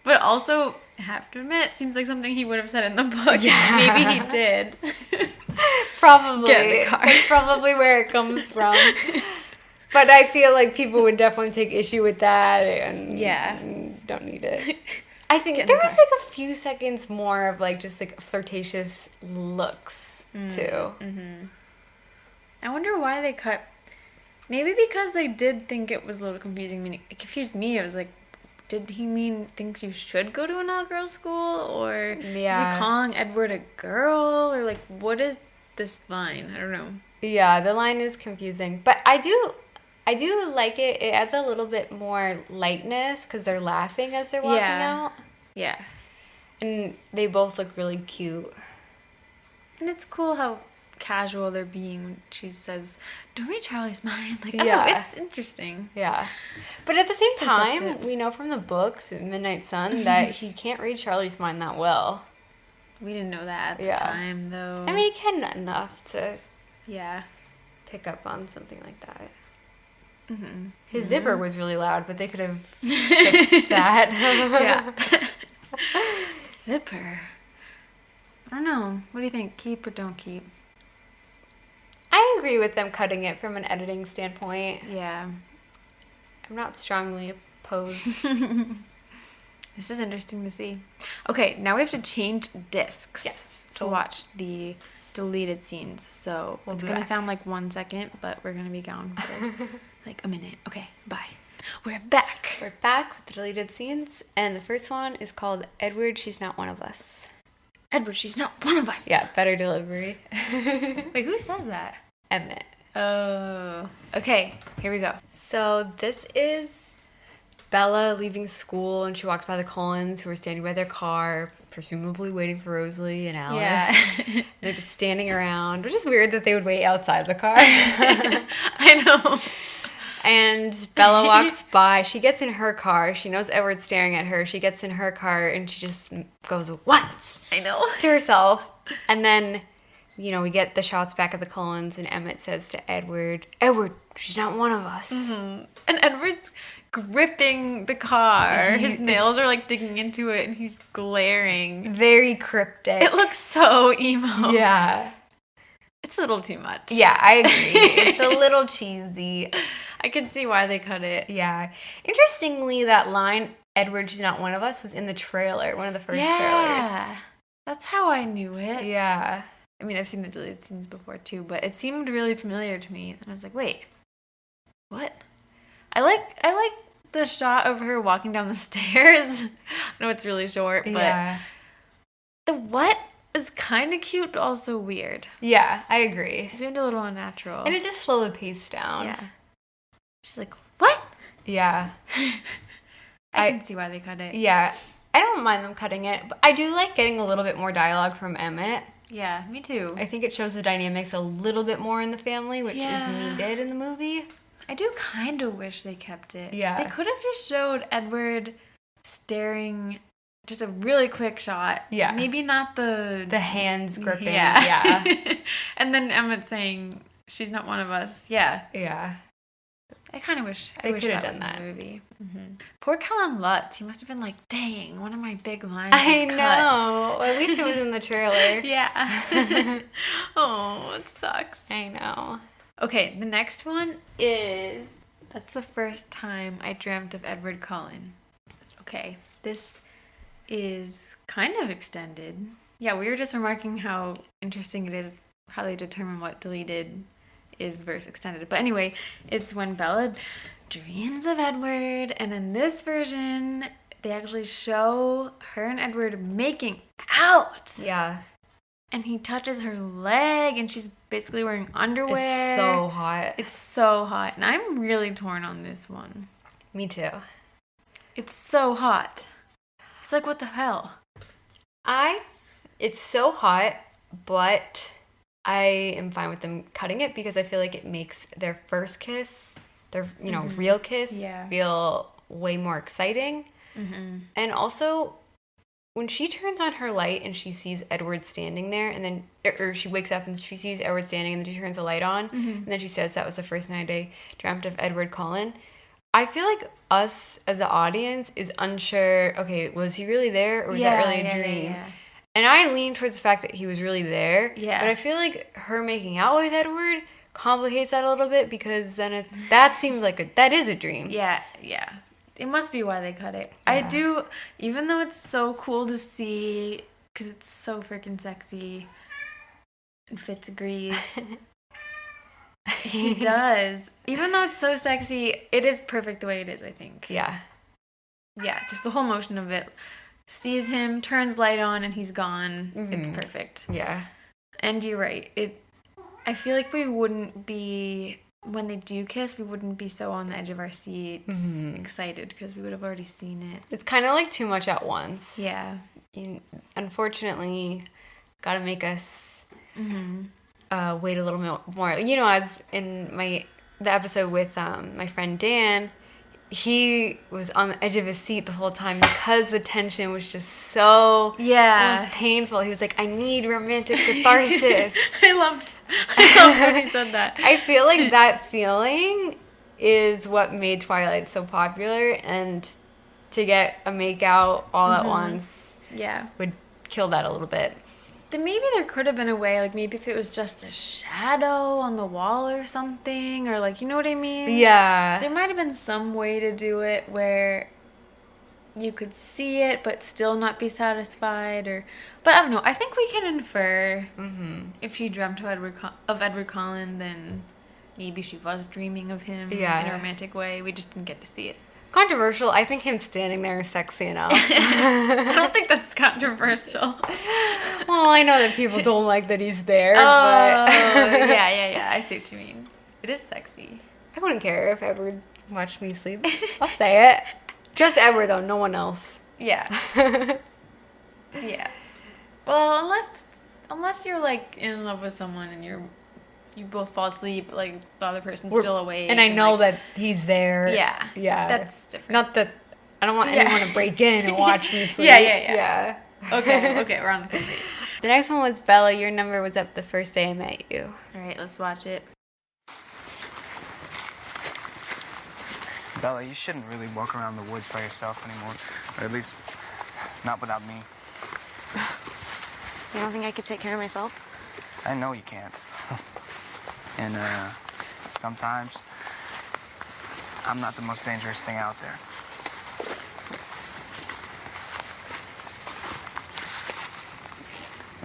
But also, I have to admit, it seems like something he would have said in the book. Yeah. Maybe he did. Probably. Get in the car. That's probably where it comes from. But I feel like people would definitely take issue with that and don't need it. I think there was like a few seconds more of like just like flirtatious looks too. I wonder why they cut. Maybe because they did think it was a little confusing. I mean, it confused me. I was like, did he think you should go to an all-girls school? Or is he calling Edward a girl? Or like, what is this line? I don't know. Yeah, the line is confusing. But I do like it. It adds a little bit more lightness because they're laughing as they're walking out. Yeah. And they both look really cute. And it's cool how casual they're being when she says, "Don't read Charlie's mind." Like, I don't Yeah. know, it's interesting. Yeah. But at the same Pick up time, the- we know from the books, Midnight Sun, that he can't read Charlie's mind that well. We didn't know that at the Yeah. time, though. I mean, he can enough to yeah. pick up on something like that. Mm-hmm. His zipper was really loud, but they could have fixed that. Yeah. Zipper. I don't know. What do you think? Keep or don't keep? I agree with them cutting it from an editing standpoint. Yeah. I'm not strongly opposed. This is interesting to see. Okay, now we have to change discs Yes. to watch the deleted scenes. So We'll it's be going to back. sound like 1 second, but we're going to be gone for like a minute. Okay, bye. We're back. We're back with the deleted scenes, and the first one is called Edward, She's Not One of Us. Edward, she's not one of us. Yeah, better delivery. Wait, who says that? Emmett. Oh. Okay, here we go. So this is Bella leaving school, and she walks by the Cullens, who are standing by their car, presumably waiting for Rosalie and Alice. Yeah. They're just standing around, which is weird that they would wait outside the car. I know. And Bella walks by. She gets in her car. She knows Edward's staring at her. She gets in her car, and she just goes, "What?" I know. to herself. And then, we get the shots back at the Cullens, and Emmett says to Edward, "Edward, she's not one of us." Mm-hmm. And Edward's gripping the car. His It's- nails are like digging into it, and he's glaring. Very cryptic. It looks so emo. Yeah. It's a little too much. Yeah, I agree. It's a little cheesy. I can see why they cut it. Yeah. Interestingly, that line, "Edward, she's not one of us," was in the trailer, one of the first trailers. That's how I knew it. Yeah. I mean, I've seen the deleted scenes before too, but it seemed really familiar to me. And I was like, wait, what? I like the shot of her walking down the stairs. I know it's really short, but Yeah. the what is kind of cute, but also weird. Yeah, I agree. It seemed a little unnatural. And it just slowed the pace down. Yeah. She's like, what? Yeah. I can see why they cut it. Yeah. I don't mind them cutting it, but I do like getting a little bit more dialogue from Emmett. Yeah, me too. I think it shows the dynamics a little bit more in the family, which is needed in the movie. I do kind of wish they kept it. Yeah. They could have just showed Edward staring, just a really quick shot. Yeah. Maybe not the hands gripping. Yeah. Yeah. And then Emmett saying, she's not one of us. Yeah. Yeah. I kind of wish They could have that done was in that. the movie. Mm-hmm. Poor Colin Lutz. He must have been like, dang, one of my big lines I is cut. know. At least it was in the trailer. Yeah. Oh, it sucks. I know. Okay, the next one is that's the first time I dreamt of Edward Cullen. Okay, this is kind of extended. Yeah, we were just remarking how interesting it is how they determine what deleted is versus extended. But anyway, it's when Bella dreams of Edward, and in this version, they actually show her and Edward making out. Yeah. And he touches her leg, and she's basically wearing underwear. It's so hot. It's so hot. And I'm really torn on this one. Me too. It's so hot. It's like, what the hell? It's so hot, but I am fine with them cutting it because I feel like it makes their first kiss, their, real kiss, feel way more exciting. Mm-hmm. And also, when she turns on her light and she sees Edward standing there, and then, or she wakes up and she sees Edward standing, and then she turns the light on, and then she says that was the first night I dreamt of Edward Cullen. I feel like us as the audience is unsure, okay, was he really there, or was that really a dream? Yeah. And I lean towards the fact that he was really there. Yeah. But I feel like her making out with Edward complicates that a little bit, because then that seems like that is a dream. Yeah. It must be why they cut it. Yeah. I do, even though it's so cool to see, because it's so freaking sexy, and Fitz agrees. He does. Even though it's so sexy, it is perfect the way it is, I think. Yeah. Yeah, just the whole motion of it. Sees him, turns light on, and he's gone. Mm-hmm. It's perfect. Yeah. And you're right. I feel like we wouldn't be, when they do kiss, we wouldn't be so on the edge of our seats excited, because we would have already seen it. It's kind of like too much at once. Yeah. Unfortunately, gotta make us wait a little more. You know, as in the episode with my friend Dan, he was on the edge of his seat the whole time because the tension was just so almost painful. He was like, I need romantic catharsis. I loved when he said that. I feel like that feeling is what made Twilight so popular, and to get a makeout all at once would kill that a little bit. Then maybe there could have been a way, like maybe if it was just a shadow on the wall or something, or like, you know what I mean? Yeah. There might have been some way to do it where you could see it but still not be satisfied, but I don't know. I think we can infer if she dreamt of Edward Cullen, then maybe she was dreaming of him in a romantic way. We just didn't get to see it. Controversial. I think him standing there is sexy enough. I don't think that's controversial. Well, I know that people don't like that he's there, Oh, but... yeah. I see what you mean. It is sexy. I wouldn't care if Edward watched me sleep. I'll say it. Just Edward, though. No one else. Yeah. Yeah. Well, unless you're, like, in love with someone and you both fall asleep, like, the other person's still awake. And I know like, that he's there. Yeah. Yeah. That's different. Not that... I don't want anyone to break in and watch me sleep. Yeah. Okay, we're on the same page. The next one was Bella. Your number was up the first day I met you. All right, let's watch it. Bella, you shouldn't really walk around the woods by yourself anymore. Or at least, not without me. You don't think I could take care of myself? I know you can't. And, sometimes, I'm not the most dangerous thing out there.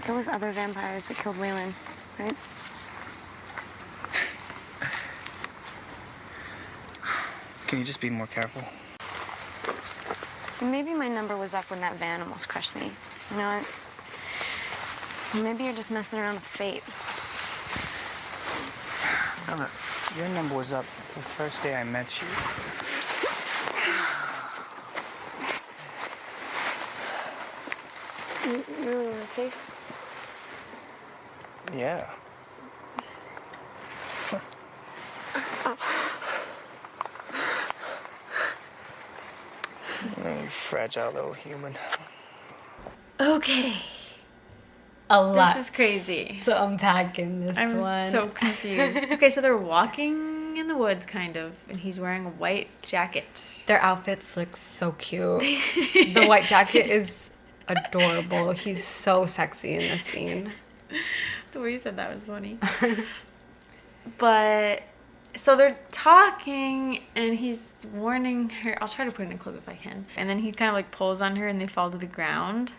It was other vampires that killed Waylon, right? Can you just be more careful? Maybe my number was up when that van almost crushed me. You know what? Maybe you're just messing around with fate. Bella, your number was up the first day I met you. You really want to taste? Yeah. You fragile little human. Okay. A lot. This is crazy. To unpack in this one. I'm so confused. Okay, so they're walking in the woods, kind of, and he's wearing a white jacket. Their outfits look so cute. The white jacket is adorable. He's so sexy in this scene. The way you said that was funny. But, so they're talking, and he's warning her. I'll try to put in a clip if I can. And then he kind of like pulls on her, and they fall to the ground.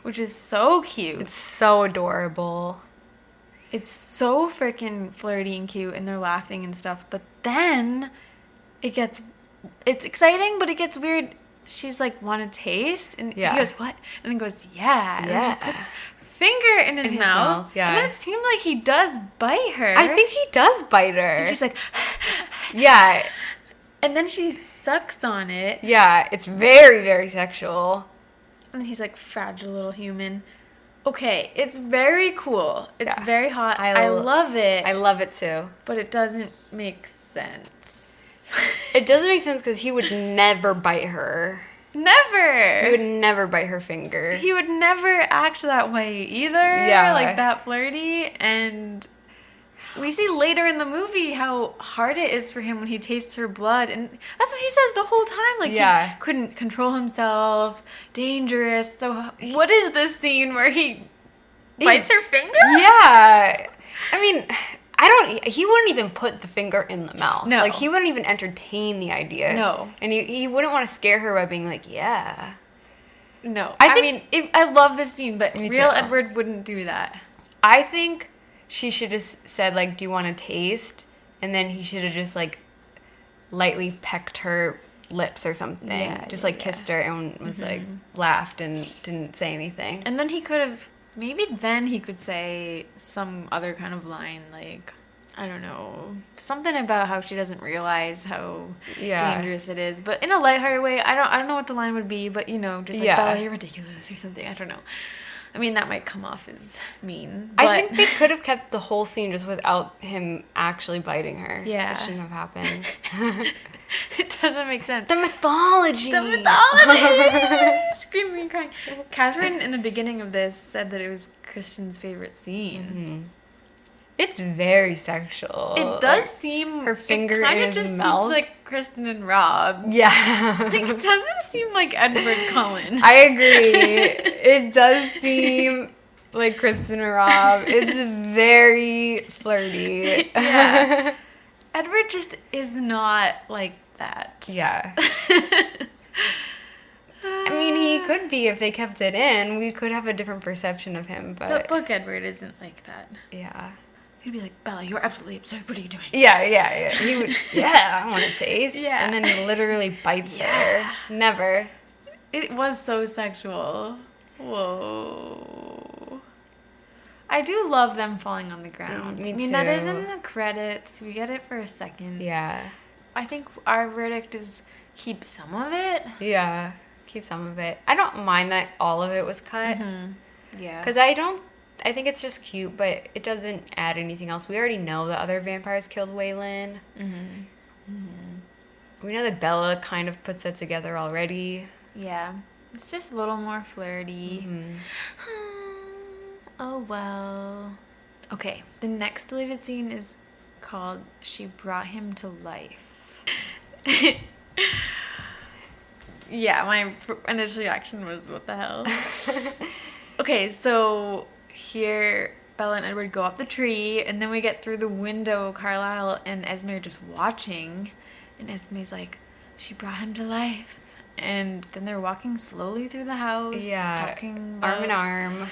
Which is so cute. It's so adorable. It's so freaking flirty and cute, and they're laughing and stuff. But then it's exciting, but it gets weird. She's like, want to taste? And he goes, what? And then goes, yeah. And then she puts her finger in his mouth. Yeah. And then it seemed like he does bite her. I think he does bite her. And she's like, yeah. And then she sucks on it. Yeah, it's very, very sexual. And then he's like, fragile little human. Okay, it's very cool. It's very hot. I love it. I love it too. But it doesn't make sense. It doesn't make sense because he would never bite her. Never. He would never bite her finger. He would never act that way either. Yeah. Like that flirty. And we see later in the movie how hard it is for him when he tastes her blood. And that's what he says the whole time. Like, he couldn't control himself. Dangerous. So what is this scene where he bites her finger? Yeah. I mean, he wouldn't even put the finger in the mouth. No. Like, he wouldn't even entertain the idea. No. And he wouldn't want to scare her by being like, yeah. No. I love this scene, but real Edward wouldn't do that. I think she should have said, like, do you want to taste? And then he should have just, like, lightly pecked her lips or something. Kissed her and was, like, laughed and didn't say anything. And then he could have... Maybe then he could say some other kind of line, like, I don't know, something about how she doesn't realize how dangerous it is. But in a lighthearted way, I don't know what the line would be, but, you know, just like, Bella, you're ridiculous or something. I don't know. I mean, that might come off as mean. But I think they could have kept the whole scene just without him actually biting her. Yeah. It shouldn't have happened. it doesn't make sense. The mythology! The mythology! Screaming and crying. Catherine, in the beginning of this, said that it was Kristen's favorite scene. Mm-hmm. It's very sexual. It does seem... her finger it in his just mouth. seems like Kristen and Rob. Yeah. Like, it doesn't seem like Edward Cullen. I agree. It does seem like Kristen and Rob. It's very flirty. Yeah. Edward just is not like that. Yeah. I mean, he could be if they kept it in. We could have a different perception of him, but Book Edward isn't like that. yeah. He'd be like, Bella, you're absolutely absurd. What are you doing? Yeah. He would, I want to taste. Yeah. And then literally bites her. Never. It was so sexual. Whoa. I do love them falling on the ground. Me I mean, that is too. in the credits. We get it for a second. Yeah. I think our verdict is keep some of it. Yeah. Keep some of it. I don't mind that all of it was cut. Yeah. Because I think it's just cute, but it doesn't add anything else. We already know the other vampires killed Waylon. We know that Bella kind of puts that together already. Yeah. It's just a little more flirty. Oh, well. Okay. The next deleted scene is called She Brought Him to Life. Yeah, my initial reaction was, what the hell? Okay, so here Bella and Edward go up the tree, and then we get through the window. Carlisle and Esme are just watching, and Esme's like, she brought him to life. And then they're walking slowly through the house, talking about, arm in arm.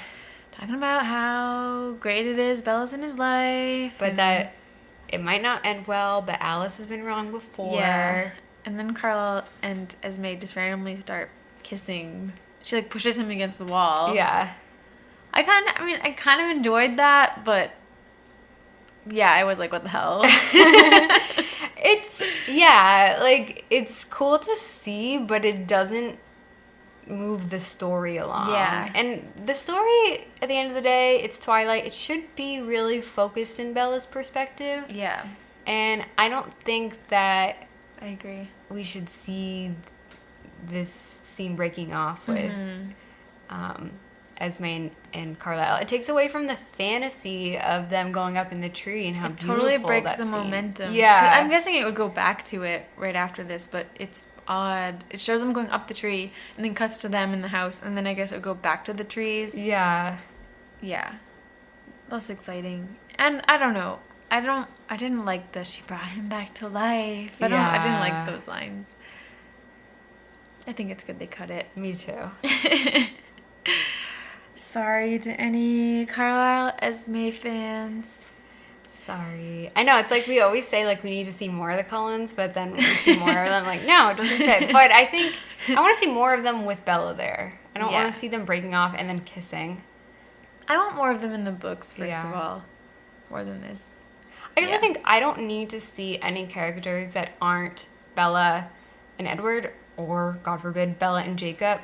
talking about how great it is Bella's in his life. But that it might not end well, but Alice has been wrong before. Yeah. And then Carlisle and Esme just randomly start kissing. She like pushes him against the wall. Yeah. I kind of enjoyed that, but yeah, I was like, what the hell? It's cool to see, but it doesn't move the story along. Yeah. And the story, at the end of the day, it's Twilight. It should be really focused in Bella's perspective. Yeah, And I don't think that I agree. we should see this scene breaking off with Esme and Carlisle. It takes away from the fantasy of them going up in the tree and how It beautiful totally breaks that the scene. momentum. Yeah. 'Cause I'm guessing it would go back to it right after this, but it's odd. It shows them going up the tree and then cuts to them in the house, and then I guess it would go back to the trees. Yeah. Yeah. Less exciting. And I don't know. I didn't like the she brought him back to life. I didn't like those lines. I think it's good they cut it. Me too. Sorry to any Carlisle Esme fans. Sorry. I know, it's like we always say, like, we need to see more of the Cullens, but then when we see more of them, like, no, it doesn't fit. But I think I want to see more of them with Bella there. I don't want to see them breaking off and then kissing. I want more of them in the books, first Yeah. of all. More than this. I also think I don't need to see any characters that aren't Bella and Edward, or, God forbid, Bella and Jacob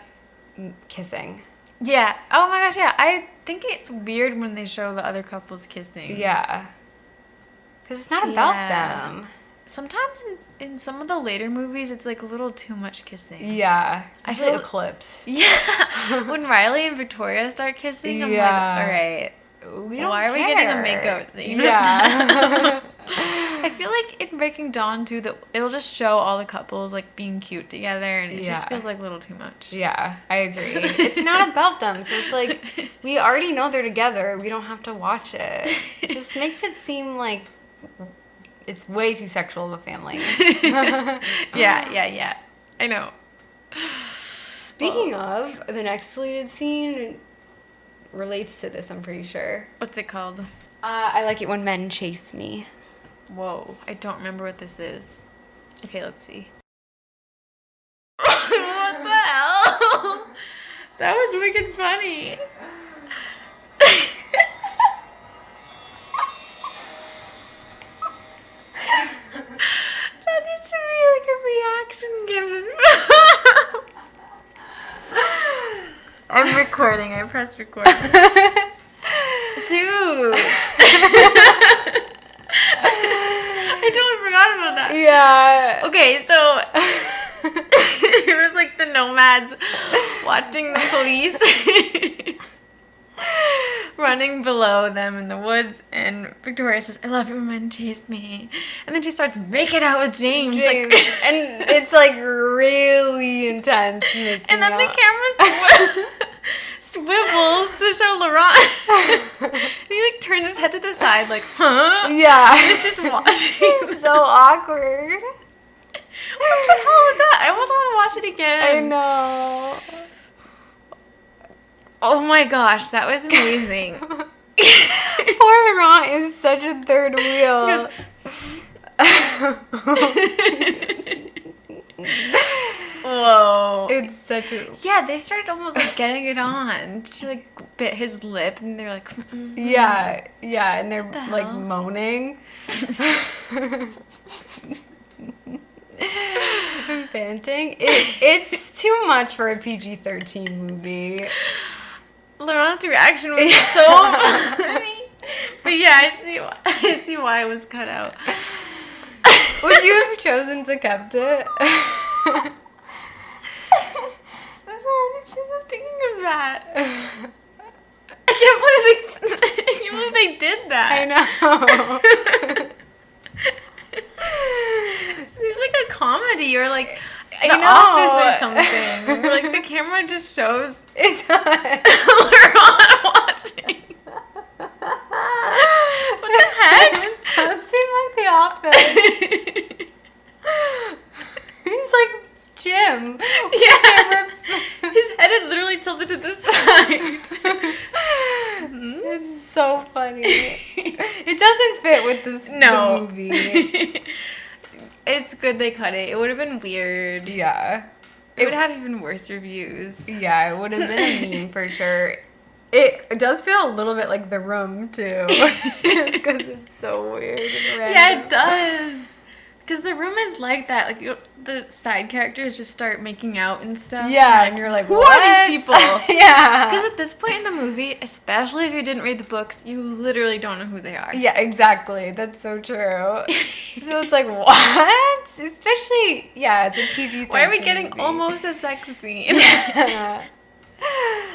kissing. Yeah. Oh my gosh, yeah. I think it's weird when they show the other couples kissing. Yeah. Because it's not about Yeah. them. Sometimes in some of the later movies, it's like a little too much kissing. Yeah. I Especially feel- Eclipse. Yeah. When Riley and Victoria start kissing, I'm Yeah. like, all right. We don't Why are we care. getting a makeout scene? Yeah. I feel like in Breaking Dawn too, that it'll just show all the couples like being cute together, and it Yeah. just feels like a little too much. Yeah, I agree. It's not about them, so it's like we already know they're together. We don't have to watch it. It just makes it seem like it's way too sexual of a family. Yeah. I know. Speaking of, the next deleted scene relates to this, I'm pretty sure. What's it called? I like it when men chase me. Whoa, I don't remember what this is. Okay, let's see. What the hell? That was wicked funny. That needs to be like a reaction given. I'm recording. I pressed record. Dude. I totally forgot about that. Yeah. Okay, so it was like the nomads watching the police running below them in the woods, and Victoria says, "I love you, men chased me," and then she starts making out with James. Like, and it's like really intense. And then the camera swivels to show Laurent. And he like turns his head to the side, like, huh? Yeah. And he's just watching. It's so awkward. What the hell was that? I almost want to watch it again. I know. Oh my gosh, that was amazing. Poor Laurent is such a third wheel. Whoa. It's such a... Yeah, they started almost like getting it on. She like bit his lip and they're like, Yeah, and they're the like hell? moaning. And panting. It's too much for a PG-13 movie. Laurent's reaction was so funny. But yeah, I see why it was cut out. Would you have chosen to kept it? That's what I was thinking of that. I can't believe they did that. I know. It seems like a comedy or like I The know. Office or something. Where, like the camera just shows It does. Laurent watching. What the heck? It does seem like The Office. He's like Jim. Yeah. His head is literally tilted to the side. It's so funny. It doesn't fit with the movie. It's good they cut it. It would have been weird. Yeah. It would have even worse reviews. Yeah, it would have been a meme for sure. It does feel a little bit like The Room, too. Just because it's so weird and random. Yeah, it does. Because The Room is like that. Like, the side characters just start making out and stuff. Yeah, and you're like, who what? are these people? Yeah. Because at this point in the movie, especially if you didn't read the books, you literally don't know who they are. Yeah, exactly. That's so true. So it's like, what? Especially, yeah, it's a PG-13 Why are we getting movie. almost a sex scene? Yeah.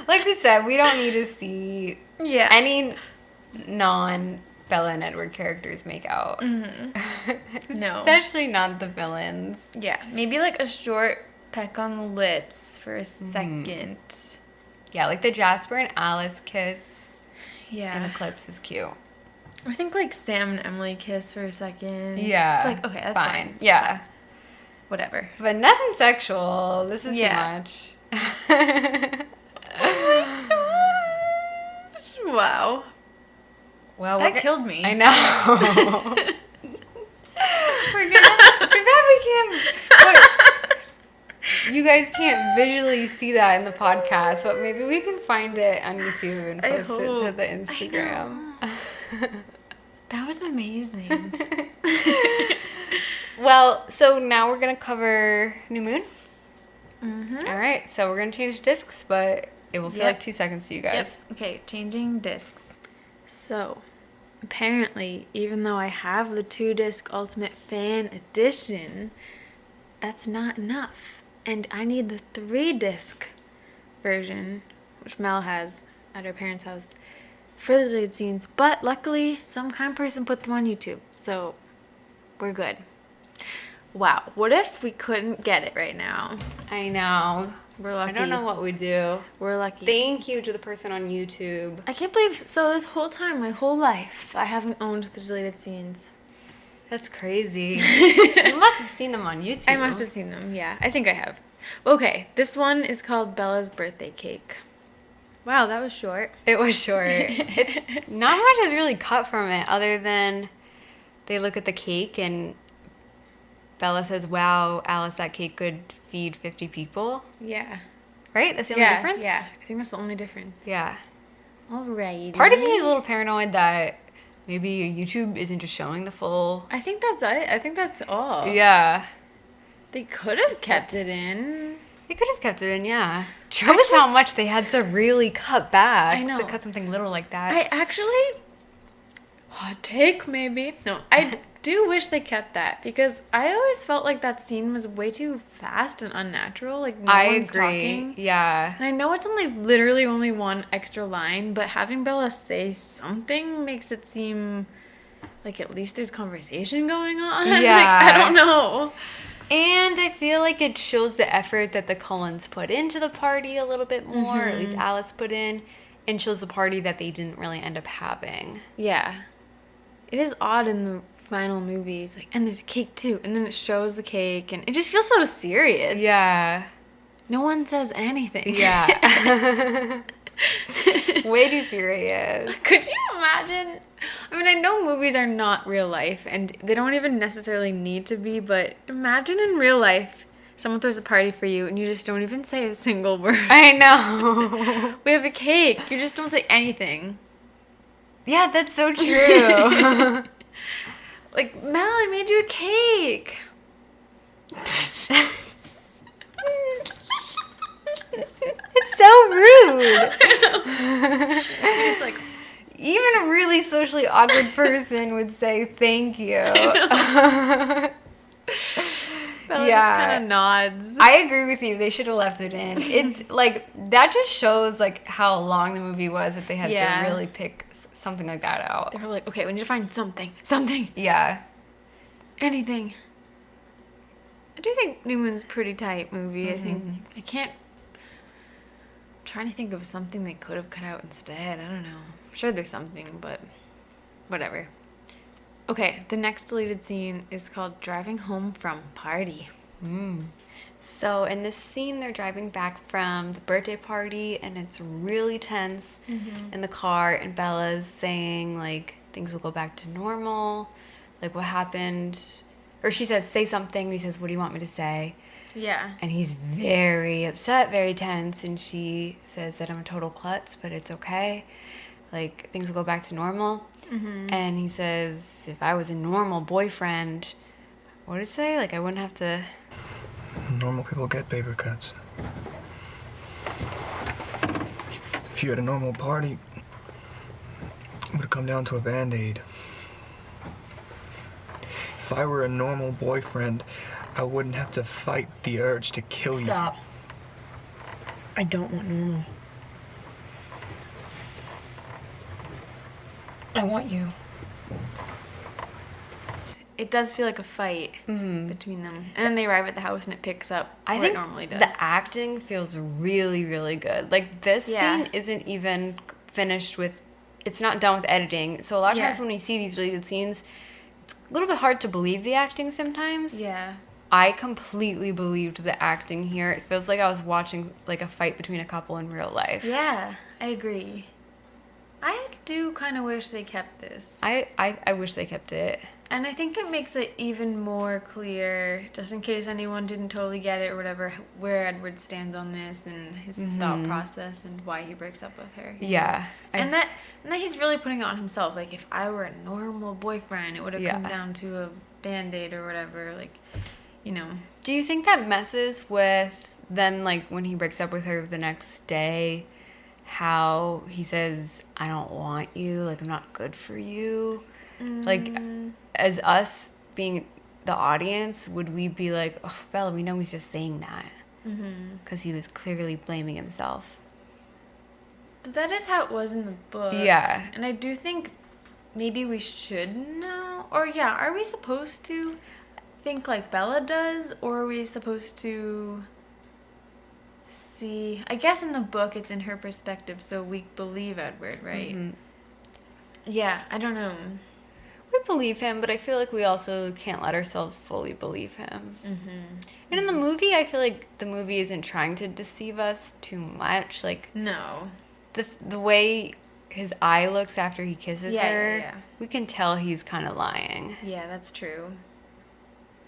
Like we said, we don't need to see Yeah. any non-Bella and Edward characters make out. Mm-hmm. No. Especially not the villains. Yeah, maybe like a short peck on the lips for a second. Yeah, like the Jasper and Alice kiss in Yeah. Eclipse is cute. I think like Sam and Emily kiss for a second. Yeah. It's like, okay, that's fine. Yeah. Whatever. But nothing sexual. This is Yeah. too much. Wow. Well, That killed me. I know. We're gonna. Too bad we can't. Look, you guys can't visually see that in the podcast, but maybe we can find it on YouTube and I post it to hope. the Instagram. That was amazing. Well, so now we're gonna cover New Moon. Mm-hmm. All right, so we're gonna change discs, but it will feel Yep. like 2 seconds to you guys. Yep. Okay, changing discs. So, apparently, even though I have the 2-disc Ultimate Fan Edition, that's not enough. And I need the 3-disc version, which Mel has at her parents' house, for the deleted scenes. But luckily, some kind person put them on YouTube, so we're good. Wow, what if we couldn't get it right now? I know. We're lucky. I don't know what we do. We're lucky. Thank you to the person on YouTube. I can't believe, so this whole time, my whole life, I haven't owned the deleted scenes. That's crazy. You must have seen them on YouTube. I must have seen them, yeah. I think I have. Okay, this one is called Bella's Birthday Cake. Wow, that was short. It was short. It's not much is really cut from it other than they look at the cake and Bella says, "Wow, Alice, that cake could feed 50 people." Yeah. Right? That's the only difference? Yeah, I think that's the only difference. Yeah. Alright. Part of me is a little paranoid that maybe YouTube isn't just showing the full... I think that's it. I think that's all. Yeah. They could have kept it in. They could have kept it in, yeah. Show us how much they had to really cut back. I know. To cut something little like that. I actually, hot take maybe. No, I do wish they kept that because I always felt like that scene was way too fast and unnatural. Like no I one's agree. talking. Yeah. And I know it's literally only one extra line, but having Bella say something makes it seem like at least there's conversation going on. Yeah. Like, I don't know. And I feel like it shows the effort that the Cullens put into the party a little bit more, or at least Alice put in, and shows the party that they didn't really end up having. Yeah. It is odd in the final movie. It's like, and there's cake too. And then it shows the cake, and it just feels so serious. Yeah. No one says anything. Yeah. Way too serious. Could you imagine? I mean, I know movies are not real life, and they don't even necessarily need to be, but imagine in real life, someone throws a party for you, and you just don't even say a single word. I know. We have a cake. You just don't say anything. Yeah, that's so true. Like, Mel, I made you a cake. It's so rude. You're just like, Even a really socially awkward person would say thank you. Bella Yeah. just kind of nods. I agree with you. They should have left it in. It's like that just shows like how long the movie was if they had Yeah. to really pick something like that out. They were like, okay, we need to find something, Yeah. anything. I do think New Moon's a pretty tight movie. I think I can't. I'm trying to think of something they could have cut out instead. I don't know. I'm sure there's something, but whatever. Okay, the next deleted scene is called Driving Home from Party. So in this scene, they're driving back from the birthday party, and it's really tense in the car. And Bella's saying like things will go back to normal, like what happened, or she says say something. And he says, "What do you want me to say?" Yeah. And he's very upset, very tense, and she says that I'm a total klutz, but it's okay. Like things will go back to normal. And he says, if I was a normal boyfriend, what did it say? Like I wouldn't have to. Normal people get paper cuts. If you had a normal party, it would have come down to a Band-Aid. If I were a normal boyfriend, I wouldn't have to fight the urge to kill you. Stop. I don't want normal. I want you. It does feel like a fight between them. And then they arrive at the house and it picks up I where think it normally does. the acting feels really, really good. Like this Yeah. scene isn't even finished with. It's not done with editing. So a lot of Yeah. times when we see these deleted scenes, it's a little bit hard to believe the acting sometimes. Yeah. I completely believed the acting here. It feels like I was watching like a fight between a couple in real life. Yeah, I agree. I do kind of wish they kept this. I wish they kept it. And I think it makes it even more clear, just in case anyone didn't totally get it or whatever, where Edward stands on this and his thought process and why he breaks up with her. Yeah. And that he's really putting it on himself. Like, if I were a normal boyfriend, it would have come Yeah. down to a Band-Aid or whatever. Like, you know. Do you think that messes with then, like, when he breaks up with her the next day, how he says, I don't want you, like, I'm not good for you? Like, as us being the audience, would we be like, oh, Bella, we know he's just saying that? Because he was clearly blaming himself. But that is how it was in the book. Yeah. And I do think maybe we should know. Or, yeah, are we supposed to think like Bella does? Or are we supposed to see... I guess in the book it's in her perspective, so we believe Edward, right? Yeah, I don't know. We believe him, but I feel like we also can't let ourselves fully believe him. And in the movie, I feel like the movie isn't trying to deceive us too much. Like, No. the way his eye looks after he kisses Yeah, her, yeah. we can tell he's kind of lying. Yeah, that's true.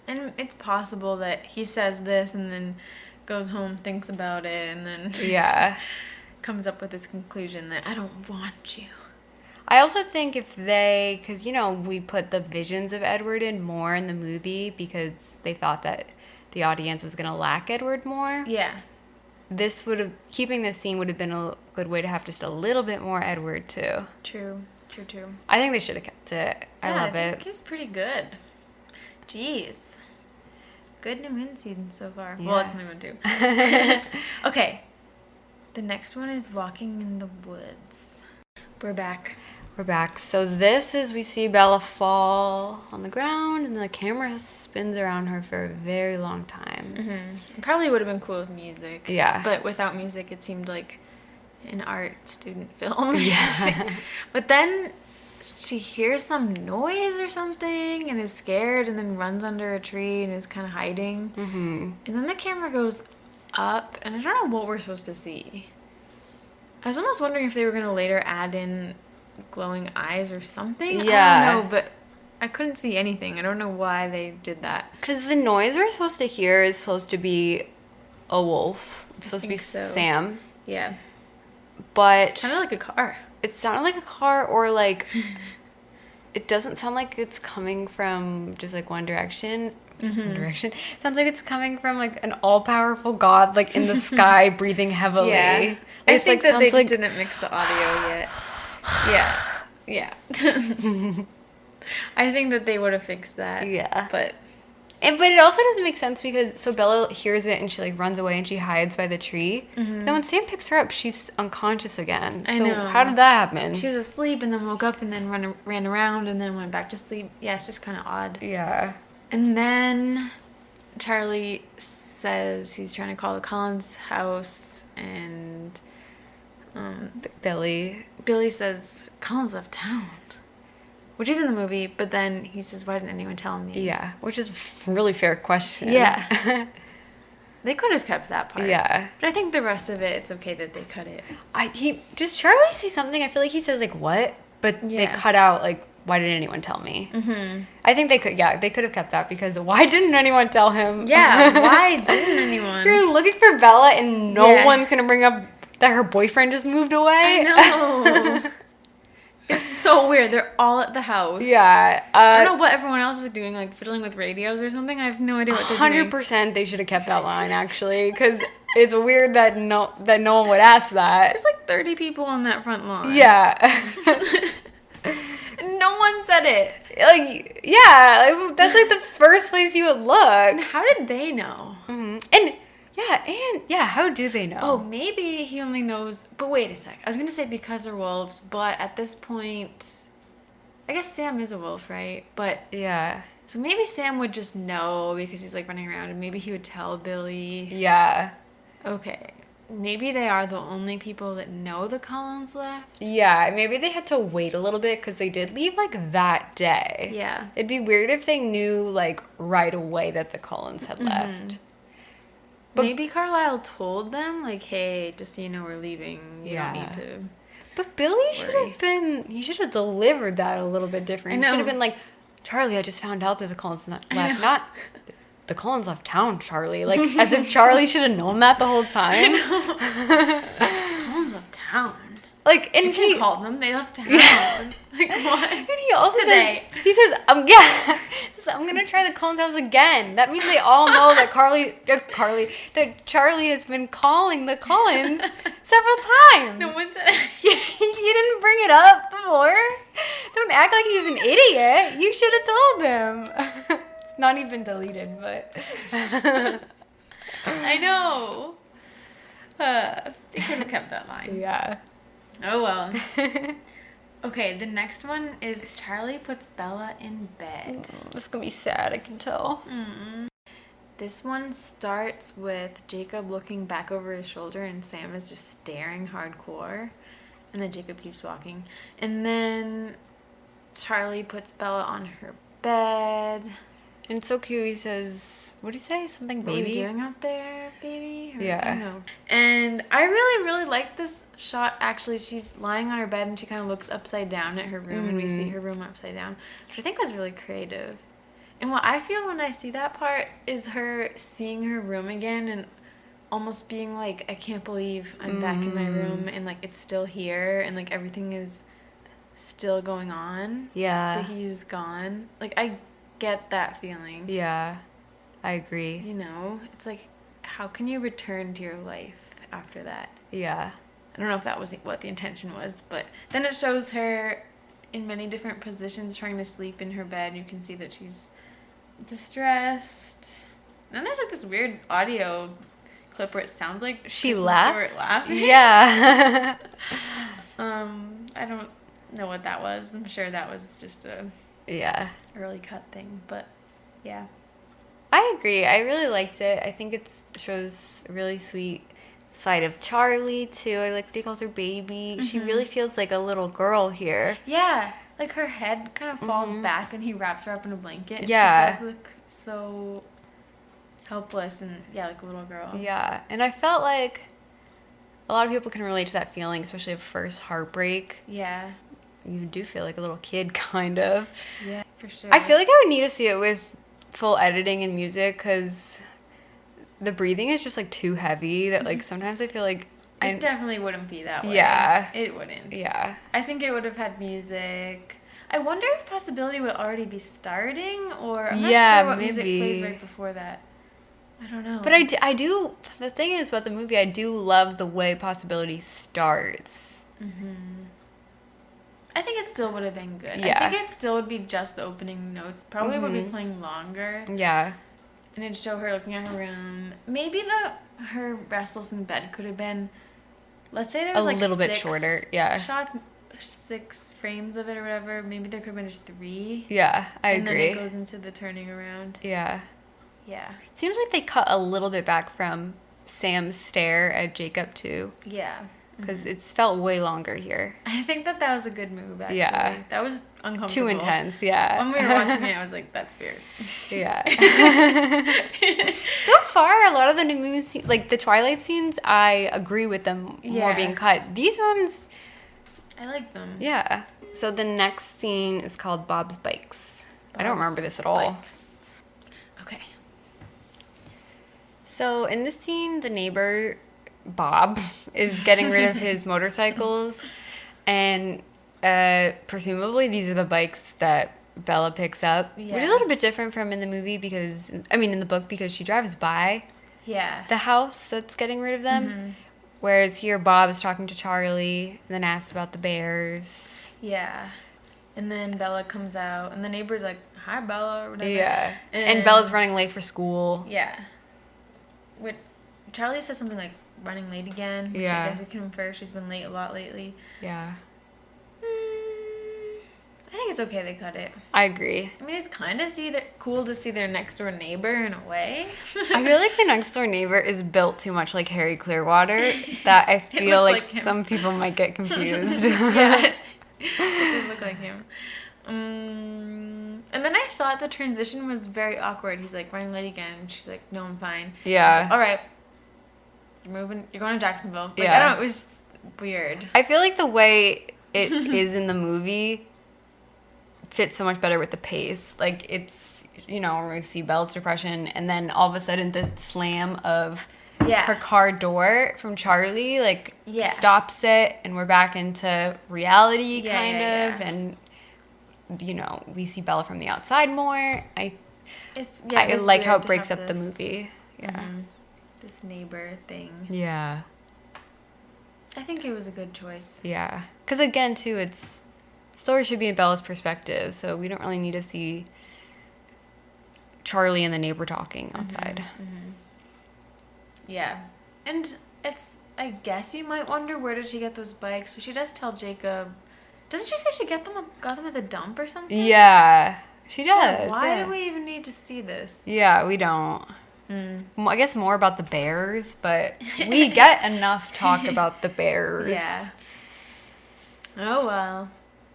And it's possible that he says this and then goes home, thinks about it, and then Yeah. comes up with this conclusion that I don't want you. I also think if they, because, you know, we put the visions of Edward in more in the movie because they thought that the audience was going to lack Edward more. Yeah. keeping this scene would have been a good way to have just a little bit more Edward too. True. I think they should have kept it. I love I it. think it's pretty good. Jeez. Good New Moon season so far. Yeah. Well, it's New Moon too. Okay. The next one is Walking in the Woods. We're back. So this is, we see Bella fall on the ground, and the camera spins around her for a very long time. It probably would have been cool with music. Yeah. But without music, it seemed like an art student film. Yeah. But then she hears some noise or something and is scared and then runs under a tree and is kind of hiding. Mm-hmm. And then the camera goes up, and I don't know what we're supposed to see. I was almost wondering if they were going to later add in glowing eyes or something. Yeah. I don't know, but I couldn't see anything. I don't know why they did that. Because the noise we're supposed to hear is supposed to be a wolf. It's supposed to be so. Sam. Yeah. But It sounded like a car. it sounded like a car, or like it doesn't sound like it's coming from just like one direction. One direction. It sounds like it's coming from like an all-powerful god, like in the sky, breathing heavily. Yeah. Like, I think that they sounds just didn't mix the audio yet. Yeah. I think that they would have fixed that. Yeah. But But it also doesn't make sense because so Bella hears it and she like runs away and she hides by the tree. Then when Sam picks her up, she's unconscious again. I So know. how did that happen? she was asleep and then woke up and then ran around and then went back to sleep. Yeah, it's just kind of odd. Yeah. And then Charlie says he's trying to call the Collins house, and Billy. Billy says Collins left town, which is in the movie, but then he says, why didn't anyone tell me? Yeah. Which is a really fair question. Yeah. They could have kept that part. Yeah. But I think the rest of it, it's okay that they cut it. Does Charlie say something? I feel like he says like what? But they Yeah. cut out like, why didn't anyone tell me? Mm-hmm. I think they could have kept that because why didn't anyone tell him? Yeah, why didn't anyone? You're looking for Bella and no Yeah. one's going to bring up that her boyfriend just moved away? I know. It's so weird. They're all at the house. Yeah. I don't know what everyone else is doing, like fiddling with radios or something. I have no idea what they're doing. 100% they should have kept that line actually because it's weird that no one would ask that. There's like 30 people on that front lawn. Yeah. No one said it. Like, yeah, like, that's like the first place you would look. And how did they know? And how do they know? Oh, maybe he only knows. But wait a sec. I was going to say because they're wolves, but at this point, I guess Sam is a wolf, right? But Yeah. so maybe Sam would just know because he's like running around, and maybe he would tell Billy. Yeah. Okay. Maybe they are the only people that know the Collins left. Yeah, maybe they had to wait a little bit because they did leave like that day. Yeah. It'd be weird if they knew like right away that the Collins had left. But- Maybe Carlisle told them, like, hey, just so you know we're leaving. You Yeah. don't need to. But Billy should Worry. have he should have delivered that a little bit different. I He know. should have been like, Charlie, I just found out that the Collins left. know. Not the Collins left town, Charlie. Like, as if Charlie should have known that the whole time. Collins left town. Like, and You he can't call them. They left town. Yeah. Like, what? And he also Today. says, I'm gonna try the Collins house again. That means they all know that that Charlie has been calling the Collins several times. No one said. You didn't bring it up before. Don't act like he's an idiot. You should have told him. It's not even deleted, but I know. They could have kept that line. yeah. Oh well. Okay, the next one is Charlie puts Bella in bed. It's gonna be sad, I can tell. This one starts with Jacob looking back over his shoulder and Sam is just staring hardcore. And then Jacob keeps walking. And then Charlie puts Bella on her bed. And it's so cute. He says, what did he say? Something What are baby? you doing out there, baby? Or, Yeah. I don't know. And I really, really like this shot, actually. She's lying on her bed and she kind of looks upside down at her room and we see her room upside down, which I think was really creative. And what I feel when I see that part is her seeing her room again and almost being like, I can't believe I'm back in my room and like it's still here and like everything is still going on. Yeah. But he's gone. Like I get that feeling. Yeah. I agree. You know, it's like, how can you return to your life after that. Yeah. I don't know if that was what the intention was, but then it shows her in many different positions trying to sleep in her bed. You can see that she's distressed. And then there's like this weird audio clip where it sounds like She Kristen laughs? Stewart laughing. Yeah. I don't know what that was. I'm sure that was just a Yeah. early cut thing, but yeah. I agree. I really liked it. I think it shows a really sweet side of Charlie, too. I like that he calls her baby. She really feels like a little girl here. Yeah, like her head kind of falls back and he wraps her up in a blanket. And Yeah. She does look so helpless and, yeah, like a little girl. Yeah. And I felt like a lot of people can relate to that feeling, especially of first heartbreak. Yeah. You do feel like a little kid, kind of. Yeah, for sure. I feel like I would need to see it with full editing and music because the breathing is just like too heavy that like sometimes I feel like it definitely wouldn't be that way. Yeah. It wouldn't. Yeah. I think it would have had music. I wonder if Possibility would already be starting, or I'm not sure what music plays right before that. I don't know. But I do, the thing is about the movie, I do love the way Possibility starts. I think it still would have been good. Yeah. I think it still would be just the opening notes. Probably would be playing longer. Yeah. And it'd show her looking at her room. Maybe her restless in bed could have been, let's say there was like a little bit 6 shorter. Yeah. shots, 6 frames of it or whatever. Maybe there could have been just 3. Yeah, I and agree. And then it goes into the turning around. Yeah. Yeah. It seems like they cut a little bit back from Sam's stare at Jacob too. Yeah. Because it's felt way longer here. I think that was a good move, actually. Yeah. That was uncomfortable. Too intense, yeah. When we were watching it, I was like, that's weird. Yeah. So far, a lot of the New Moon scenes, like the Twilight scenes, I agree with them more being cut. These ones, I like them. yeah. So the next scene is called Bob's Bikes. I don't remember this at all. Bikes. Okay. So in this scene, the neighbor, Bob, is getting rid of his motorcycles, and presumably these are the bikes that Bella picks up, which is a little bit different from in the movie because, I mean, in the book, because she drives by the house that's getting rid of them, whereas here Bob is talking to Charlie and then asks about the bears. Yeah. And then Bella comes out, and the neighbor's like, hi, Bella, or whatever. Yeah. And Bella's running late for school. Yeah. Charlie says something like, running late again, which I guess you can infer she's been late a lot lately. Yeah. I think it's okay they cut it. I agree. I mean, it's kind of cool to see their next door neighbor in a way. I feel like the next door neighbor is built too much like Harry Clearwater that I feel like some people might get confused. Yeah, it did look like him. And then I thought the transition was very awkward. He's like, running late again. And she's like, no, I'm fine. Yeah. Like, all right. You're going to Jacksonville. Like, yeah. I don't know. It was just weird. I feel like the way it is in the movie fits so much better with the pace. Like, it's, you know, when we see Belle's depression and then all of a sudden the slam of her car door from Charlie, like, stops it and we're back into reality, kind of. And, you know, we see Bella from the outside more. I like how it breaks up the movie. Yeah. Mm-hmm. This neighbor thing. Yeah. I think it was a good choice. Yeah. Because again, too, story should be in Bella's perspective, so we don't really need to see Charlie and the neighbor talking outside. Mm-hmm. Yeah. And I guess you might wonder, where did she get those bikes? So she does tell Jacob. Doesn't she say she got them at the dump or something? Yeah, she does. Yeah, why do we even need to see this? Yeah, we don't. I guess more about the bears, but we get enough talk about the bears. Yeah. Oh, well.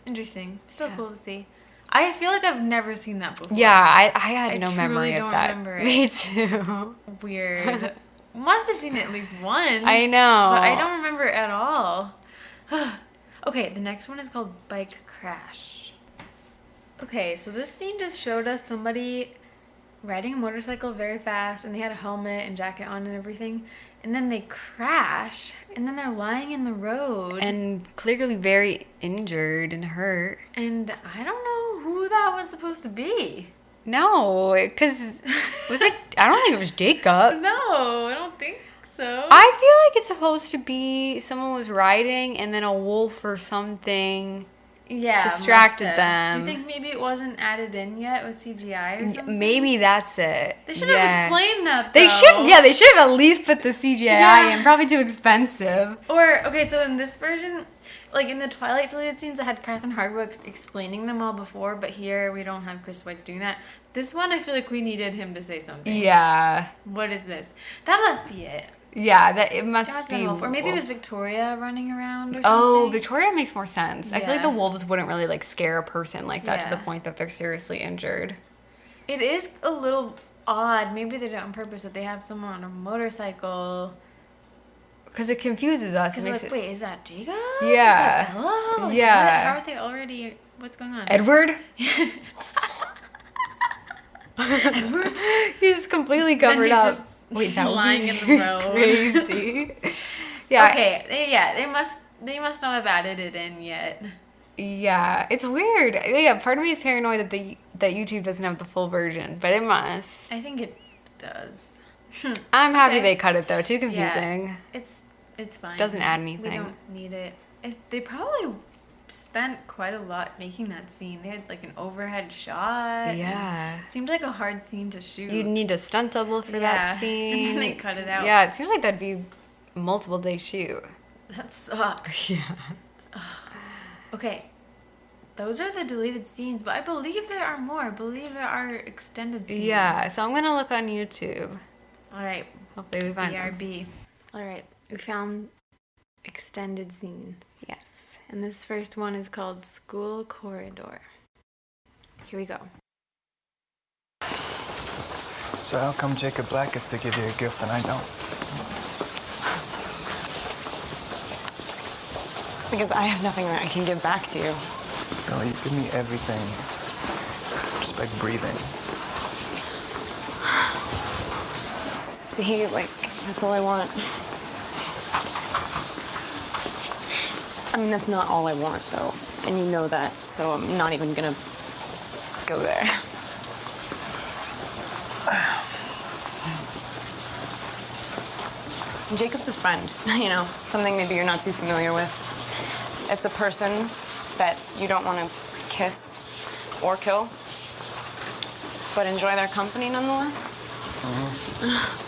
Interesting. So cool to see. I feel like I've never seen that before. Yeah, I had no memory of that. Remember Me too. Weird. Must have seen it at least once. I know. But I don't remember it at all. Okay, the next one is called Bike Crash. Okay, so this scene just showed us somebody riding a motorcycle very fast, and they had a helmet and jacket on and everything, and then they crash, and then they're lying in the road. And clearly very injured and hurt. And I don't know who that was supposed to be. No, because was it? I don't think it was Jacob. No, I don't think so. I feel like it's supposed to be someone was riding and then a wolf or something distracted must have. them. Do you think maybe it wasn't added in yet with CGI or something? Maybe that's it. They should have explained that, though. They should have at least put the CGI in. Probably too expensive. Or, okay, so in this version, like in the Twilight deleted scenes, I had Catherine Hardwicke explaining them all before, but here we don't have Chris Weitz doing that. This one, I feel like we needed him to say something. Yeah. What is this? That must be it. Yeah, it must be. Or maybe it was Victoria running around or something. Oh, Victoria makes more sense. Yeah. I feel like the wolves wouldn't really like scare a person like that to the point that they're seriously injured. It is a little odd. Maybe they did it on purpose that they have someone on a motorcycle. Because it confuses us. Because like, wait, is that Jacob? Yeah. Is that Bella? Like, yeah. How are they already? What's going on? Edward? Edward? He's completely covered up. Just wait, that lying would in be the road. crazy. Yeah. Okay. Yeah. They must not have added it in yet. Yeah, it's weird. Yeah, part of me is paranoid that YouTube doesn't have the full version, but it must. I think it does. I'm happy they cut it though. Too confusing. Yeah, it's fine. Doesn't add anything. We don't need it. They probably spent quite a lot making that scene. They had like an overhead shot. Yeah. It seemed like a hard scene to shoot. You'd need a stunt double for that scene. And they cut it out. Yeah, it seems like that'd be a multiple day shoot. That sucks. Yeah. Okay. Those are the deleted scenes, but I believe there are more. I believe there are extended scenes. Yeah, so I'm gonna look on YouTube. All right. Hopefully we find them. BRB. All right. We found extended scenes. Yes. And this first one is called School Corridor. Here we go. So how come Jacob Black gets to give you a gift and I don't? Because I have nothing that I can give back to you. No, you give me everything. Just like breathing. See, like, that's all I want. I mean, that's not all I want, though. And you know that, so I'm not even gonna go there. Jacob's a friend, you know, something maybe you're not too familiar with. It's a person that you don't want to kiss or kill, but enjoy their company nonetheless. Mm-hmm.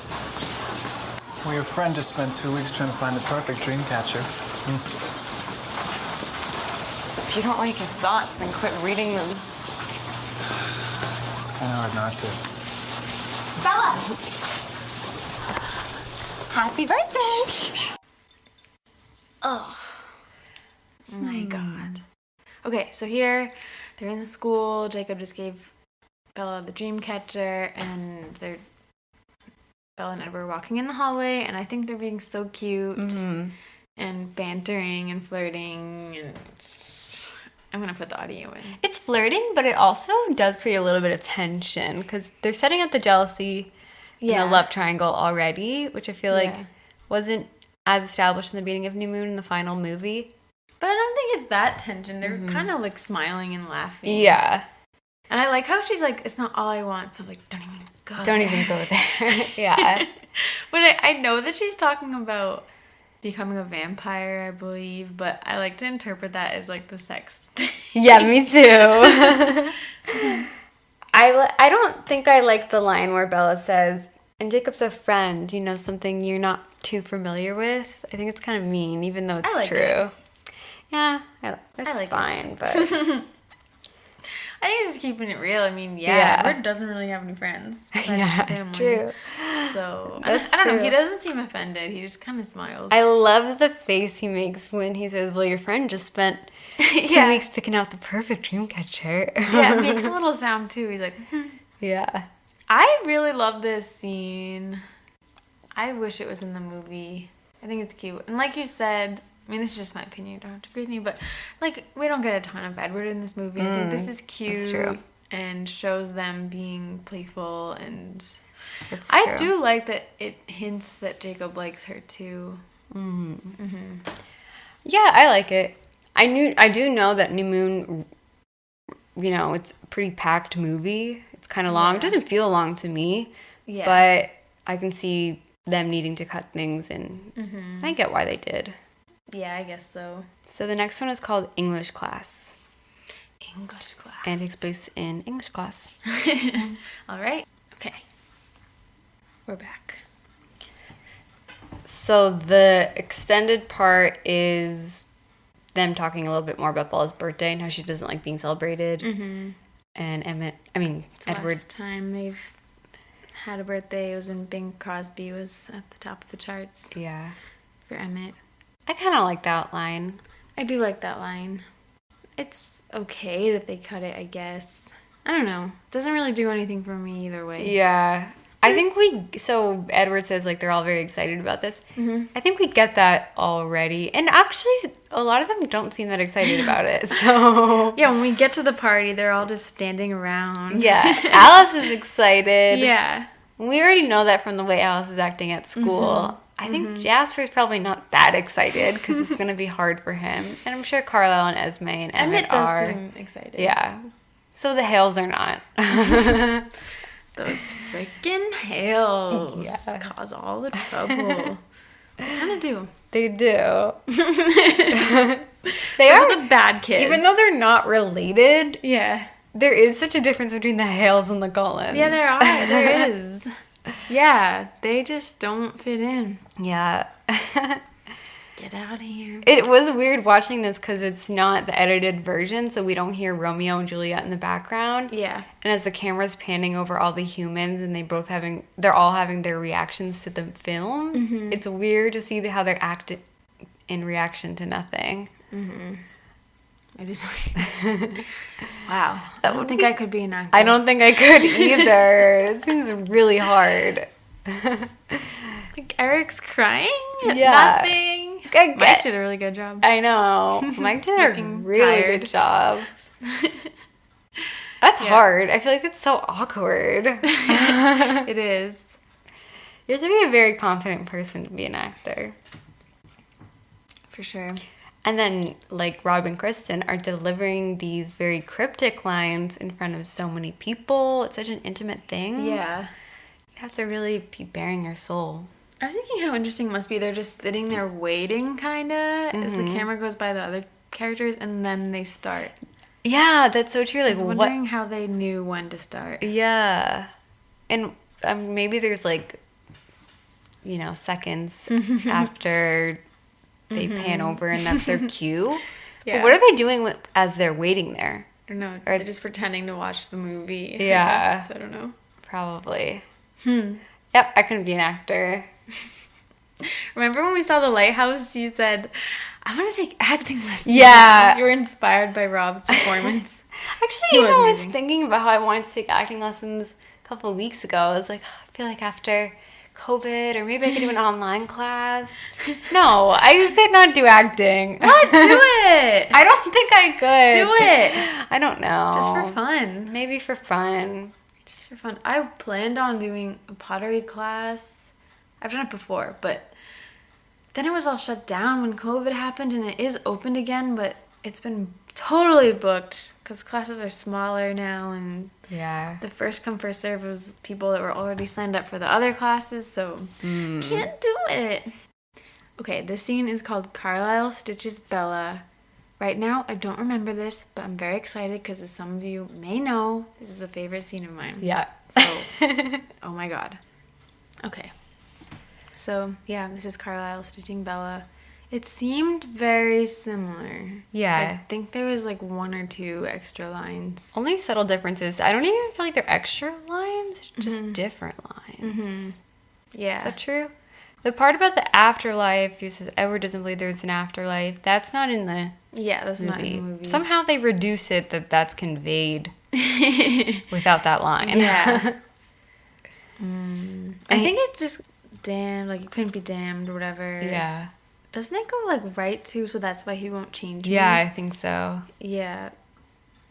Well, your friend just spent 2 weeks trying to find the perfect dream catcher. If you don't like his thoughts, then quit reading them. It's kind of hard not to. Bella! Happy birthday! Oh my god. Okay, so here they're in the school. Jacob just gave Bella the dream catcher, and Bella and Edward are walking in the hallway, and I think they're being so cute and bantering and flirting, and I'm gonna put the audio in. It's flirting, but it also does create a little bit of tension because they're setting up the jealousy in the love triangle already, which I feel like wasn't as established in the beginning of New Moon in the final movie. But I don't think it's that tension. They're kind of like smiling and laughing. Yeah. And I like how she's like, it's not all I want, so like, don't even go there. Don't even go there. Yeah. But I know that she's talking about becoming a vampire, I believe, but I like to interpret that as like the sex thing. Yeah, me too. I don't think I like the line where Bella says, and Jacob's a friend, you know, something you're not too familiar with. I think it's kind of mean, even though it's true. It. Yeah, that's like fine, but... I think it's just keeping it real. I mean, Edward doesn't really have any friends besides his family. True. So, I don't know. He doesn't seem offended. He just kind of smiles. I love the face he makes when he says, well, your friend just spent 2 weeks picking out the perfect dream catcher. Yeah, it makes a little sound, too. He's like, Yeah. I really love this scene. I wish it was in the movie. I think it's cute. And like you said, I mean, this is just my opinion. You don't have to agree with me. But, like, we don't get a ton of Edward in this movie. I think this is cute. That's true. And shows them being playful. And That's true. I do like that it hints that Jacob likes her, too. Yeah, I like it. I do know that New Moon, you know, it's a pretty packed movie. It's kind of long. It doesn't feel long to me. Yeah. But I can see them needing to cut things, and I get why they did. Yeah, I guess so. So the next one is called English Class. English class. And it takes place in English class. All right. Okay. We're back. So the extended part is them talking a little bit more about Bella's birthday and how she doesn't like being celebrated. Mm-hmm. And Edward. Last time they've had a birthday, it was when Bing Crosby was at the top of the charts Yeah. for Emmett. I kind of like that line. I do like that line. It's okay that they cut it, I guess. I don't know. It doesn't really do anything for me either way. Yeah. I think so Edward says, like, they're all very excited about this. Mm-hmm. I think we get that already. And actually, a lot of them don't seem that excited about it, so... Yeah, when we get to the party, they're all just standing around. Yeah. Alice is excited. Yeah. We already know that from the way Alice is acting at school. I think Jasper's probably not that excited because it's going to be hard for him. And I'm sure Carlisle and Esme and Emmett does are. seem excited. Yeah. So the Hales are not. Those freaking Hales Yeah. cause all the trouble. They kind of do. They do. They Those are are the bad kids. Even though they're not related, Yeah. there is such a difference between the Hales and the Cullens. Yeah, there are. There is. Yeah, they just don't fit in. Yeah. Get out of here. It was weird watching this because it's not the edited version, so we don't hear Romeo and Juliet in the background. Yeah. And as the camera's panning over all the humans and they're all having their reactions to the film, it's weird to see how they're acting in reaction to nothing. It is weird. Wow. I don't think I could be an actor. I don't think I could either. It seems really hard. Like Eric's crying? Yeah. Nothing. Mike did a really good job. I know. Mike did a Looking really tired. good job. That's hard. I feel like it's so awkward. It is. You have to be a very confident person to be an actor. For sure. And then, like, Rob and Kristen are delivering these very cryptic lines in front of so many people. It's such an intimate thing. Yeah. You have to really be bearing your soul. I was thinking how interesting it must be. They're just sitting there waiting, kind of, as the camera goes by the other characters, and then they start. Yeah, that's so true. I Like, was wondering how they knew when to start. Yeah. And maybe there's, like, seconds after they pan over and that's their cue. Yeah. But what are they doing as they're waiting there? I don't know. They're just pretending to watch the movie. Yeah. I don't know. Probably. Yep, I couldn't be an actor. Remember when we saw The Lighthouse, you said, I want to take acting lessons. Yeah. You were inspired by Rob's performance. Actually, was I was amazing. thinking about how I wanted to take acting lessons a couple of weeks ago. I was like, I feel like after COVID, or maybe I could do an online class. No, I could not do acting. What? Do it. I don't think I could. Do it. I don't know. Just for fun. Maybe for fun. Just for fun. I planned on doing a pottery class. I've done it before, but then it was all shut down when COVID happened, and it is opened again, but it's been totally booked because classes are smaller now, and Yeah. the first come first serve was people that were already signed up for the other classes, so can't do it. Okay, this scene is called Carlisle Stitches Bella. Right now, I don't remember this, but I'm very excited because as some of you may know, this is a favorite scene of mine. Yeah. So, oh my god. Okay. So, yeah, this is Carlisle stitching Bella. It seemed very similar. Yeah. I think there was like one or two extra lines. Only subtle differences. I don't even feel like they're extra lines, just different lines. Yeah. Is that true? The part about the afterlife, he says Edward doesn't believe there's an afterlife, that's not in the Yeah, that's not in movie. the movie. Somehow they reduce it that's conveyed without that line. Yeah. I think it's just damned, like you couldn't be damned or whatever. Yeah. Doesn't it go like right too, so that's why he won't change me? Yeah, I think so. Yeah.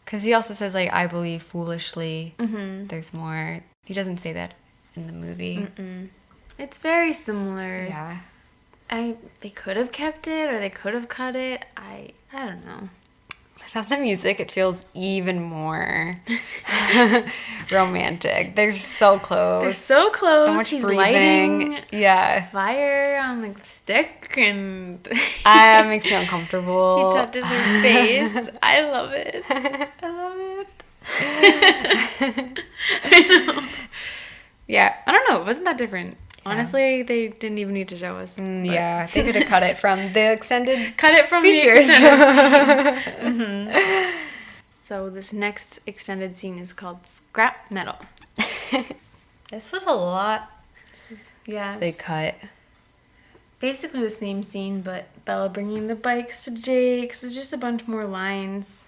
Because he also says, like, I believe foolishly. Mm-hmm. There's more. He doesn't say that in the movie. It's very similar. Yeah. They could have kept it or they could have cut it. I don't know. Without the music, it feels even more romantic. They're so close. They're so close. So much He's breathing. lighting Yeah. fire on the stick, and That makes me uncomfortable. he touches her face. I love it. I love it. I know. Yeah, I don't know. It wasn't that different. Honestly, they didn't even need to show us. Yeah, they could have cut it from the extended Cut it from features. the extended scenes. So this next extended scene is called Scrap Metal. This was a lot. Yeah, They cut. basically the same scene, but Bella bringing the bikes to Jake's. There's just a bunch more lines.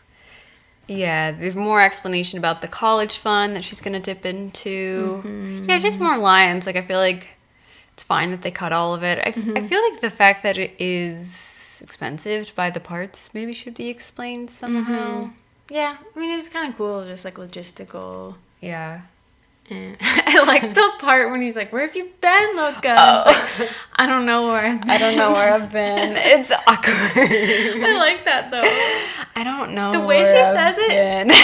Yeah, there's more explanation about the college fund that she's going to dip into. Yeah, just more lines. Like, I feel like it's fine that they cut all of it. I feel like the fact that it is expensive to buy the parts maybe should be explained somehow. Yeah, I mean, it was kind of cool, just like logistical. Yeah. And I like the part when he's like, "Where have you been, Loca?" Like, I don't know where I've been. I don't know where I've been. It's awkward. I like that, though. I don't know. The way where she I've says it been. makes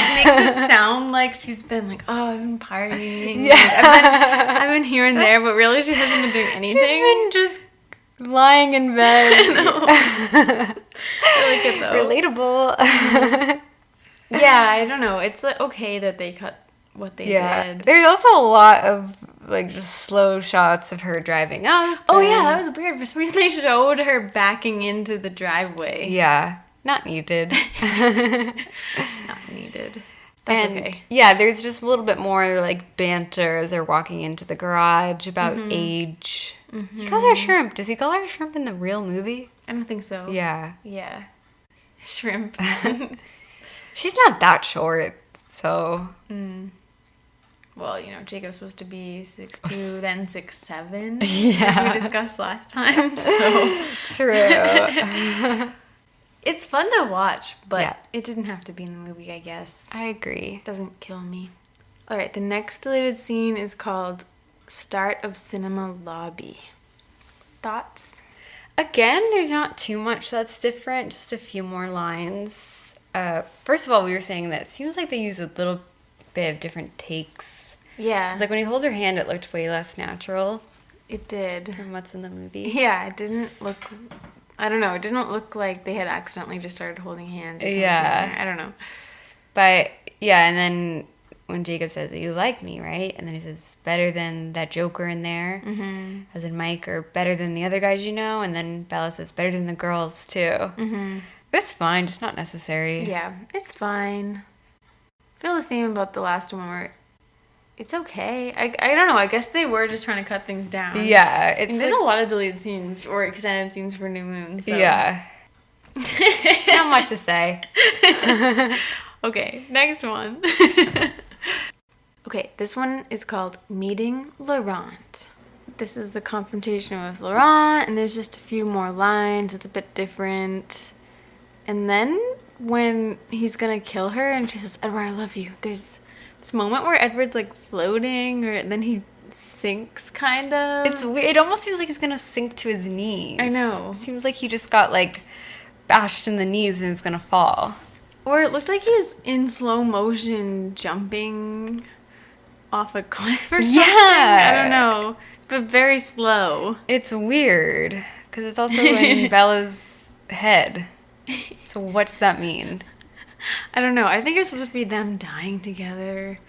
it sound like she's been like, "Oh, I've been partying. Yeah. Like, I've been here and there," but really she hasn't been doing anything. She's been just lying in bed. I know. I like it, though. Relatable. Yeah, I don't know. It's like, okay that they cut what they did. There's also a lot of like just slow shots of her driving up. Oh, yeah, that was weird. For some reason, they showed her backing into the driveway. Yeah, not needed. Not needed. That's And okay. yeah, there's just a little bit more like banter as they're walking into the garage about age. He calls her shrimp. Does he call her shrimp in the real movie? I don't think so. Yeah. Yeah. Shrimp. She's not that short, so. Well, you know, Jacob's supposed to be 6'2", then 6'7", as we discussed last time. So True. it's fun to watch, but Yeah. it didn't have to be in the movie, I guess. I agree. It doesn't kill me. All right, the next deleted scene is called Start of Cinema Lobby. Thoughts? Again, there's not too much that's different, just a few more lines. First of all, we were saying that it seems like they use a little bit of different takes. Yeah, It's like when he holds her hand, it looked way less natural it did. than what's in the movie. Yeah, it didn't look... I don't know. It didn't look like they had accidentally just started holding hands or something. Yeah. I don't know. But, yeah, and then when Jacob says, "You like me, right?" And then he says, "Better than that Joker in there," as in Mike, or "better than the other guys you know." And then Bella says, "Better than the girls, too." It's fine, just not necessary. Yeah, it's fine. I feel the same about the last one where it's okay. I don't know. I guess they were just trying to cut things down. Yeah, I mean, it's there's like- a lot of deleted scenes or extended scenes for New Moon. So. Yeah. Not much to say. Okay, next one. Okay, this one is called Meeting Laurent. This is the confrontation with Laurent, and there's just a few more lines. It's a bit different. And then when he's gonna kill her and she says, "Edward, I love you," there's this moment where Edward's like floating, or then he sinks, kind of. It's weird. It almost seems like he's gonna sink to his knees. I know. It seems like he just got like bashed in the knees and is gonna fall. Or it looked like he was in slow motion jumping off a cliff or something. Yeah. I don't know. But very slow. It's weird because it's also in Bella's head. So what does that mean? I don't know. I think it's supposed to be them dying together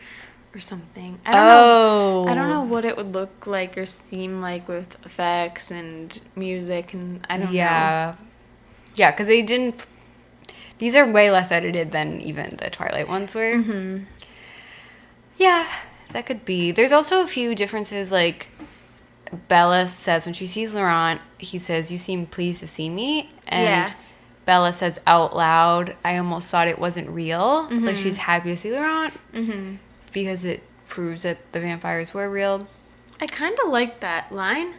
or something. I don't know. I don't know what it would look like or seem like with effects and music, and I don't know. Yeah, because they didn't. These are way less edited than even the Twilight ones were. Yeah, that could be. There's also a few differences. Like Bella says when she sees Laurent, he says, "You seem pleased to see me," and Yeah. Bella says out loud, "I almost thought it wasn't real." Like she's happy to see Laurent because it proves that the vampires were real. I kind of like that line.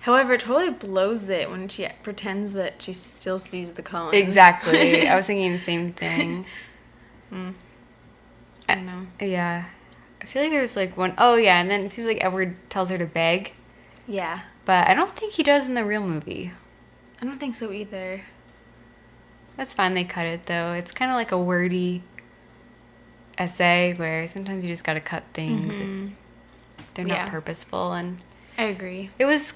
However, it totally blows it when she pretends that she still sees the Cullens. Exactly. I was thinking the same thing. I don't know. Yeah. I feel like there's like one oh yeah, and then it seems like Edward tells her to beg, Yeah. but I don't think he does in the real movie. I don't think so either. That's fine. They cut it though. It's kind of like a wordy essay where sometimes you just got to cut things if they're not purposeful. And I agree. it was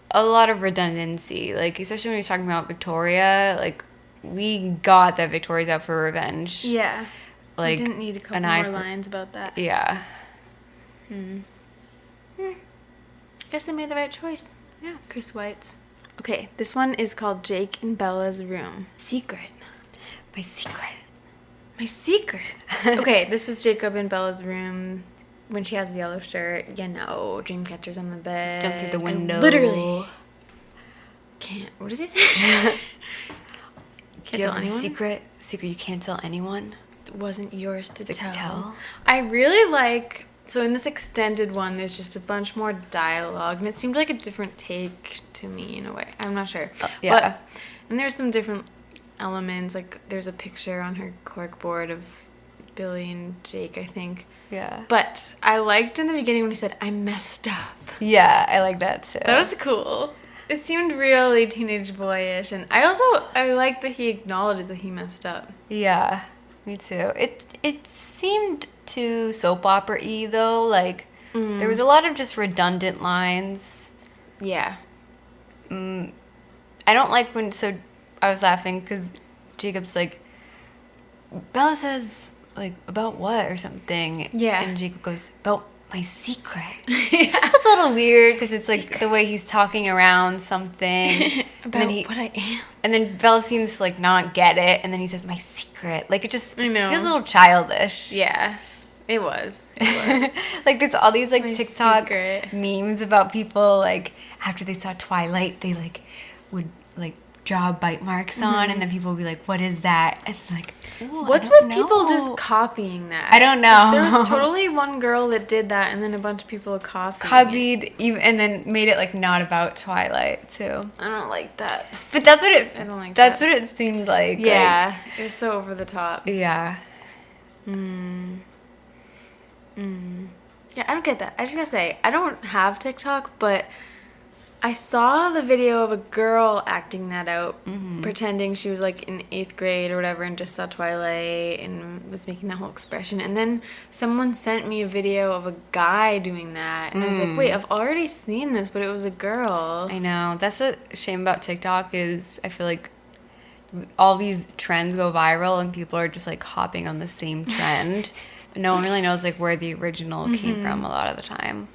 a lot of redundancy, like especially when you're talking about Victoria. Like we got that Victoria's out for revenge. Yeah. Like we didn't need a couple more lines about that. Yeah. Guess they made the right choice. Yeah. Chris Weitz. Okay, this one is called Jake and Bella's Room. Secret. My secret. My secret. Okay, this was Jacob and Bella's room when she has the yellow shirt. You know, Dreamcatcher's on the bed. Jump through the window. I literally can't. What does he say? Can't You tell have a anyone. secret you can't tell anyone. It wasn't yours to tell. tell. I really like. So in this extended one, there's just a bunch more dialogue, and it seemed like a different take to me in a way. I'm not sure. Yeah. But, and there's some different elements. Like there's a picture on her corkboard of Billy and Jake, I think. Yeah. But I liked in the beginning when he said, "I messed up." Yeah, I like that too. That was cool. It seemed really teenage boyish, and I like that he acknowledges that he messed up. Yeah, me too. It seemed too soap opera-y though. Like there was a lot of just redundant lines. Yeah. I don't like when. So I was laughing because Jacob's like, Bella says like about what or something. Yeah. And Jacob goes about my secret. This was a little weird because it's like the way he's talking around something. About what I am. And then Bella seems to like not get it, and then he says my secret. Like it just I know. feels a little childish. Yeah. It was. Like there's all these like My TikTok secret. memes about people like after they saw Twilight, they like would like draw bite marks on, and then people would be like, "What is that?" And I'm like, "Ooh, What's I don't with people know." just copying that? I don't know. There was totally one girl that did that, and then a bunch of people copied. copied even and then made it like not about Twilight too. I don't like that. But that's what it. I don't like That's that. what it seemed like. Yeah, it was so over the top. Yeah. Yeah, I don't get that. I just gotta say, I don't have TikTok, but I saw the video of a girl acting that out, pretending she was like in 8th grade or whatever, and just saw Twilight and was making that whole expression. And then someone sent me a video of a guy doing that, and I was like, wait, I've already seen this, but it was a girl. I know. That's a shame about TikTok is I feel like all these trends go viral and people are just like hopping on the same trend. No one really knows like where the original came from a lot of the time.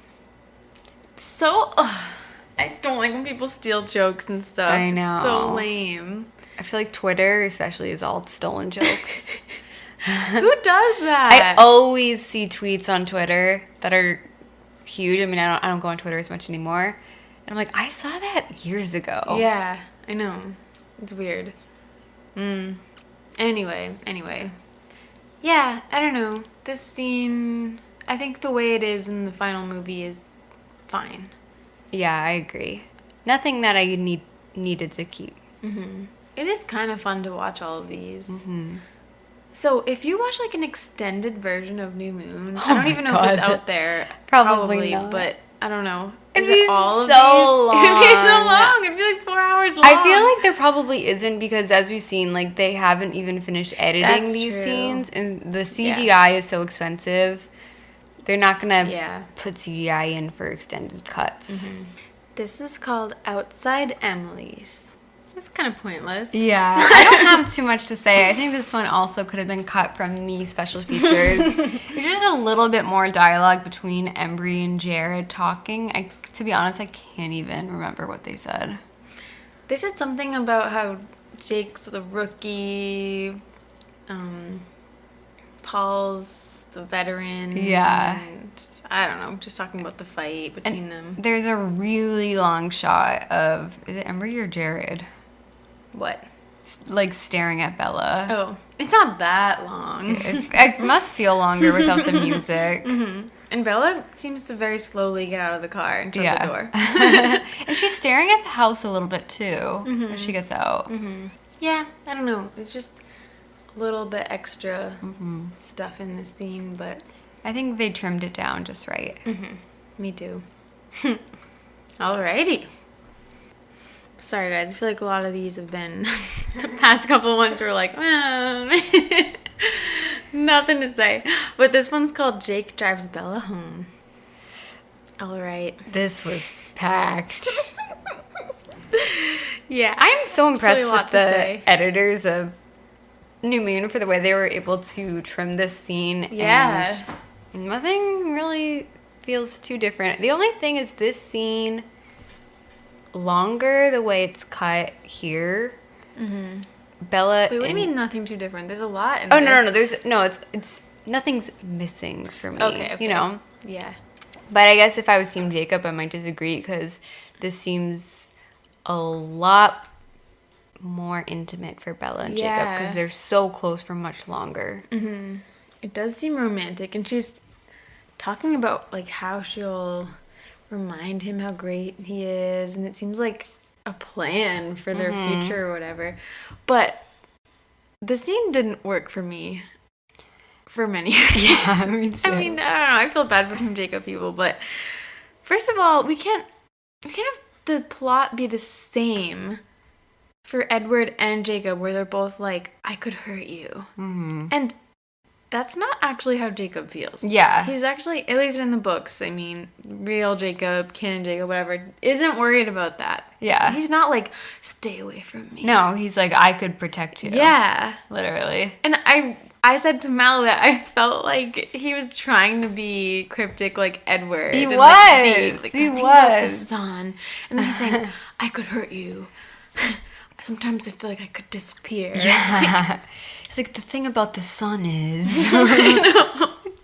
So, I don't like when people steal jokes and stuff. I know. It's so lame. I feel like Twitter especially is all stolen jokes. Who does that? I always see tweets on Twitter that are huge. I mean, I don't go on Twitter as much anymore. And I'm like, I saw that years ago. Yeah, I know. It's weird. Anyway. Yeah, I don't know. This scene, I think the way it is in the final movie is fine. Yeah, I agree. Nothing that I needed to keep. It is kind of fun to watch all of these. So if you watch like an extended version of New Moon, I don't even know if it's out there. Probably not. But I don't know. It'd Is it be all of so these? It'd be so long. long. It'd be like 4 hours long. I feel like there probably isn't because as we've seen, like they haven't even finished editing That's these true. scenes, and the CGI is so expensive. They're not gonna Yeah. put CGI in for extended cuts. This is called Outside Emily's. It's kind of pointless. Yeah, I don't have too much to say. I think this one also could have been cut from the special features. There's just a little bit more dialogue between Embry and Jared talking. To be honest, I can't even remember what they said. They said something about how Jake's the rookie, Paul's the veteran. Yeah. And I don't know, just talking about the fight between them. There's a really long shot of, is it Embry or Jared? What? Like staring at Bella. Oh, it's not that long. It must feel longer without the music. And Bella seems to very slowly get out of the car and shut the door. And she's staring at the house a little bit too when she gets out. Yeah, I don't know. It's just a little bit extra stuff in the scene, but I think they trimmed it down just right. me too. Alrighty. Sorry guys, I feel like a lot of these have been The past couple ones were like, nothing to say. But this one's called Jake Drives Bella Home. All right. This was packed. Yeah. I'm so impressed Really a lot with to the say. editors of New Moon for the way they were able to trim this scene. Yeah. And nothing really feels too different. The only thing is this scene longer the way it's cut here. Bella. Wait, what do you mean nothing too different? There's a lot in Oh this. no. It's nothing's missing for me. Okay. You know. Yeah. But I guess if I was Team Jacob, I might disagree because this seems a lot more intimate for Bella and Jacob Yeah. because they're so close for much longer. It does seem romantic, and she's talking about like how she'll remind him how great he is, and it seems like a plan for their future or whatever. But the scene didn't work for me for many reasons. Yeah, me too. I mean, I don't know. I feel bad for Team Jacob people, but first of all, we can't have the plot be the same for Edward and Jacob, where they're both like, "I could hurt you," and that's not actually how Jacob feels. Yeah. He's actually, at least in the books, I mean, real Jacob, canon Jacob, whatever, isn't worried about that. Yeah. He's not like, "Stay away from me." No, he's like, I could protect you. Yeah. Literally. And I said to Mel that I felt like he was trying to be cryptic like Edward. He and, was. Like, deep. Like, He think about the was. sun. And then he's saying, "I could hurt you. Sometimes I feel like I could disappear." Yeah. It's like, the thing about the sun is...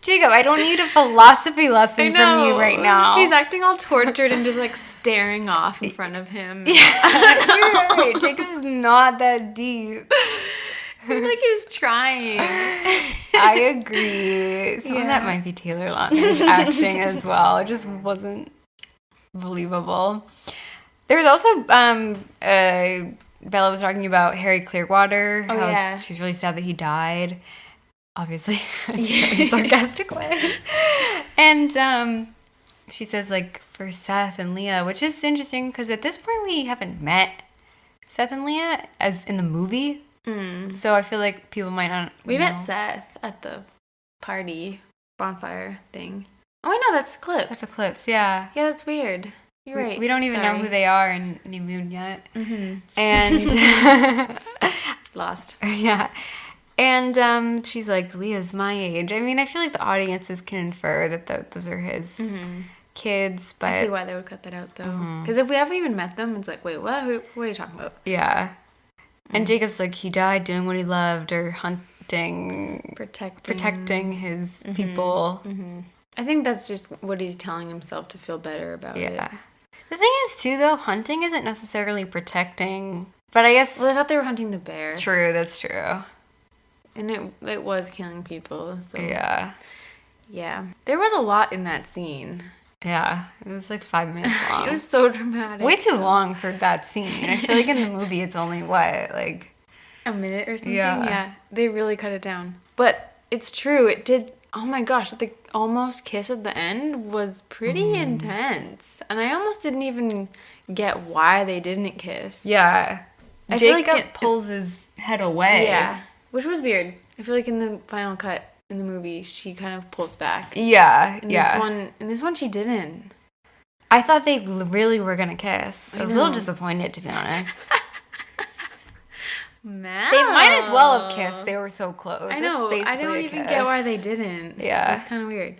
Jacob, I don't need a philosophy lesson from you right now. He's acting all tortured and just like staring off in front of him. You're right. Jacob's not that deep. Seemed like he was trying. I agree. Some of that might be Taylor Lautner's acting as well. It just wasn't believable. There was also Bella was talking about Harry Clearwater. Oh, how yeah. she's really sad that he died. Obviously, in a very sarcastic way. And she says, like, for Seth and Leah, which is interesting because at this point we haven't met Seth and Leah as in the movie. So I feel like people might not We know. met Seth at the party bonfire thing. Oh, I know, that's Eclipse. That's Eclipse, yeah. Yeah, that's weird. You're right. We don't even know who they are in New Moon yet. And lost. Yeah. And she's like, Leah's my age. I mean, I feel like the audiences can infer that those are his kids, but... I see why they would cut that out, though. Because if we haven't even met them, it's like, wait, what? What are you talking about? Yeah. And Jacob's like, he died doing what he loved or hunting, protecting his people. I think that's just what he's telling himself to feel better about it. Yeah. The thing is, too, though, hunting isn't necessarily protecting, but I guess... Well, I thought they were hunting the bear. True, that's true. And it was killing people, so... Yeah. Yeah. There was a lot in that scene. Yeah. It was like 5 minutes long. It was so dramatic. Way too long for that scene. I feel like in the movie it's only, what, like... A minute or something? Yeah. They really cut it down. But it's true, it did... Oh my gosh, the almost kiss at the end was pretty intense. And I almost didn't even get why they didn't kiss. Yeah. I feel Jacob like pulls his head away. Yeah. Which was weird. I feel like in the final cut in the movie, she kind of pulls back. Yeah, In this one, she didn't. I thought they really were going to kiss. I was a little know. disappointed, to be honest. Mel. They might as well have kissed. They were so close. I know. It's basically I don't a even kiss. get why they didn't. Yeah. It's kind of weird.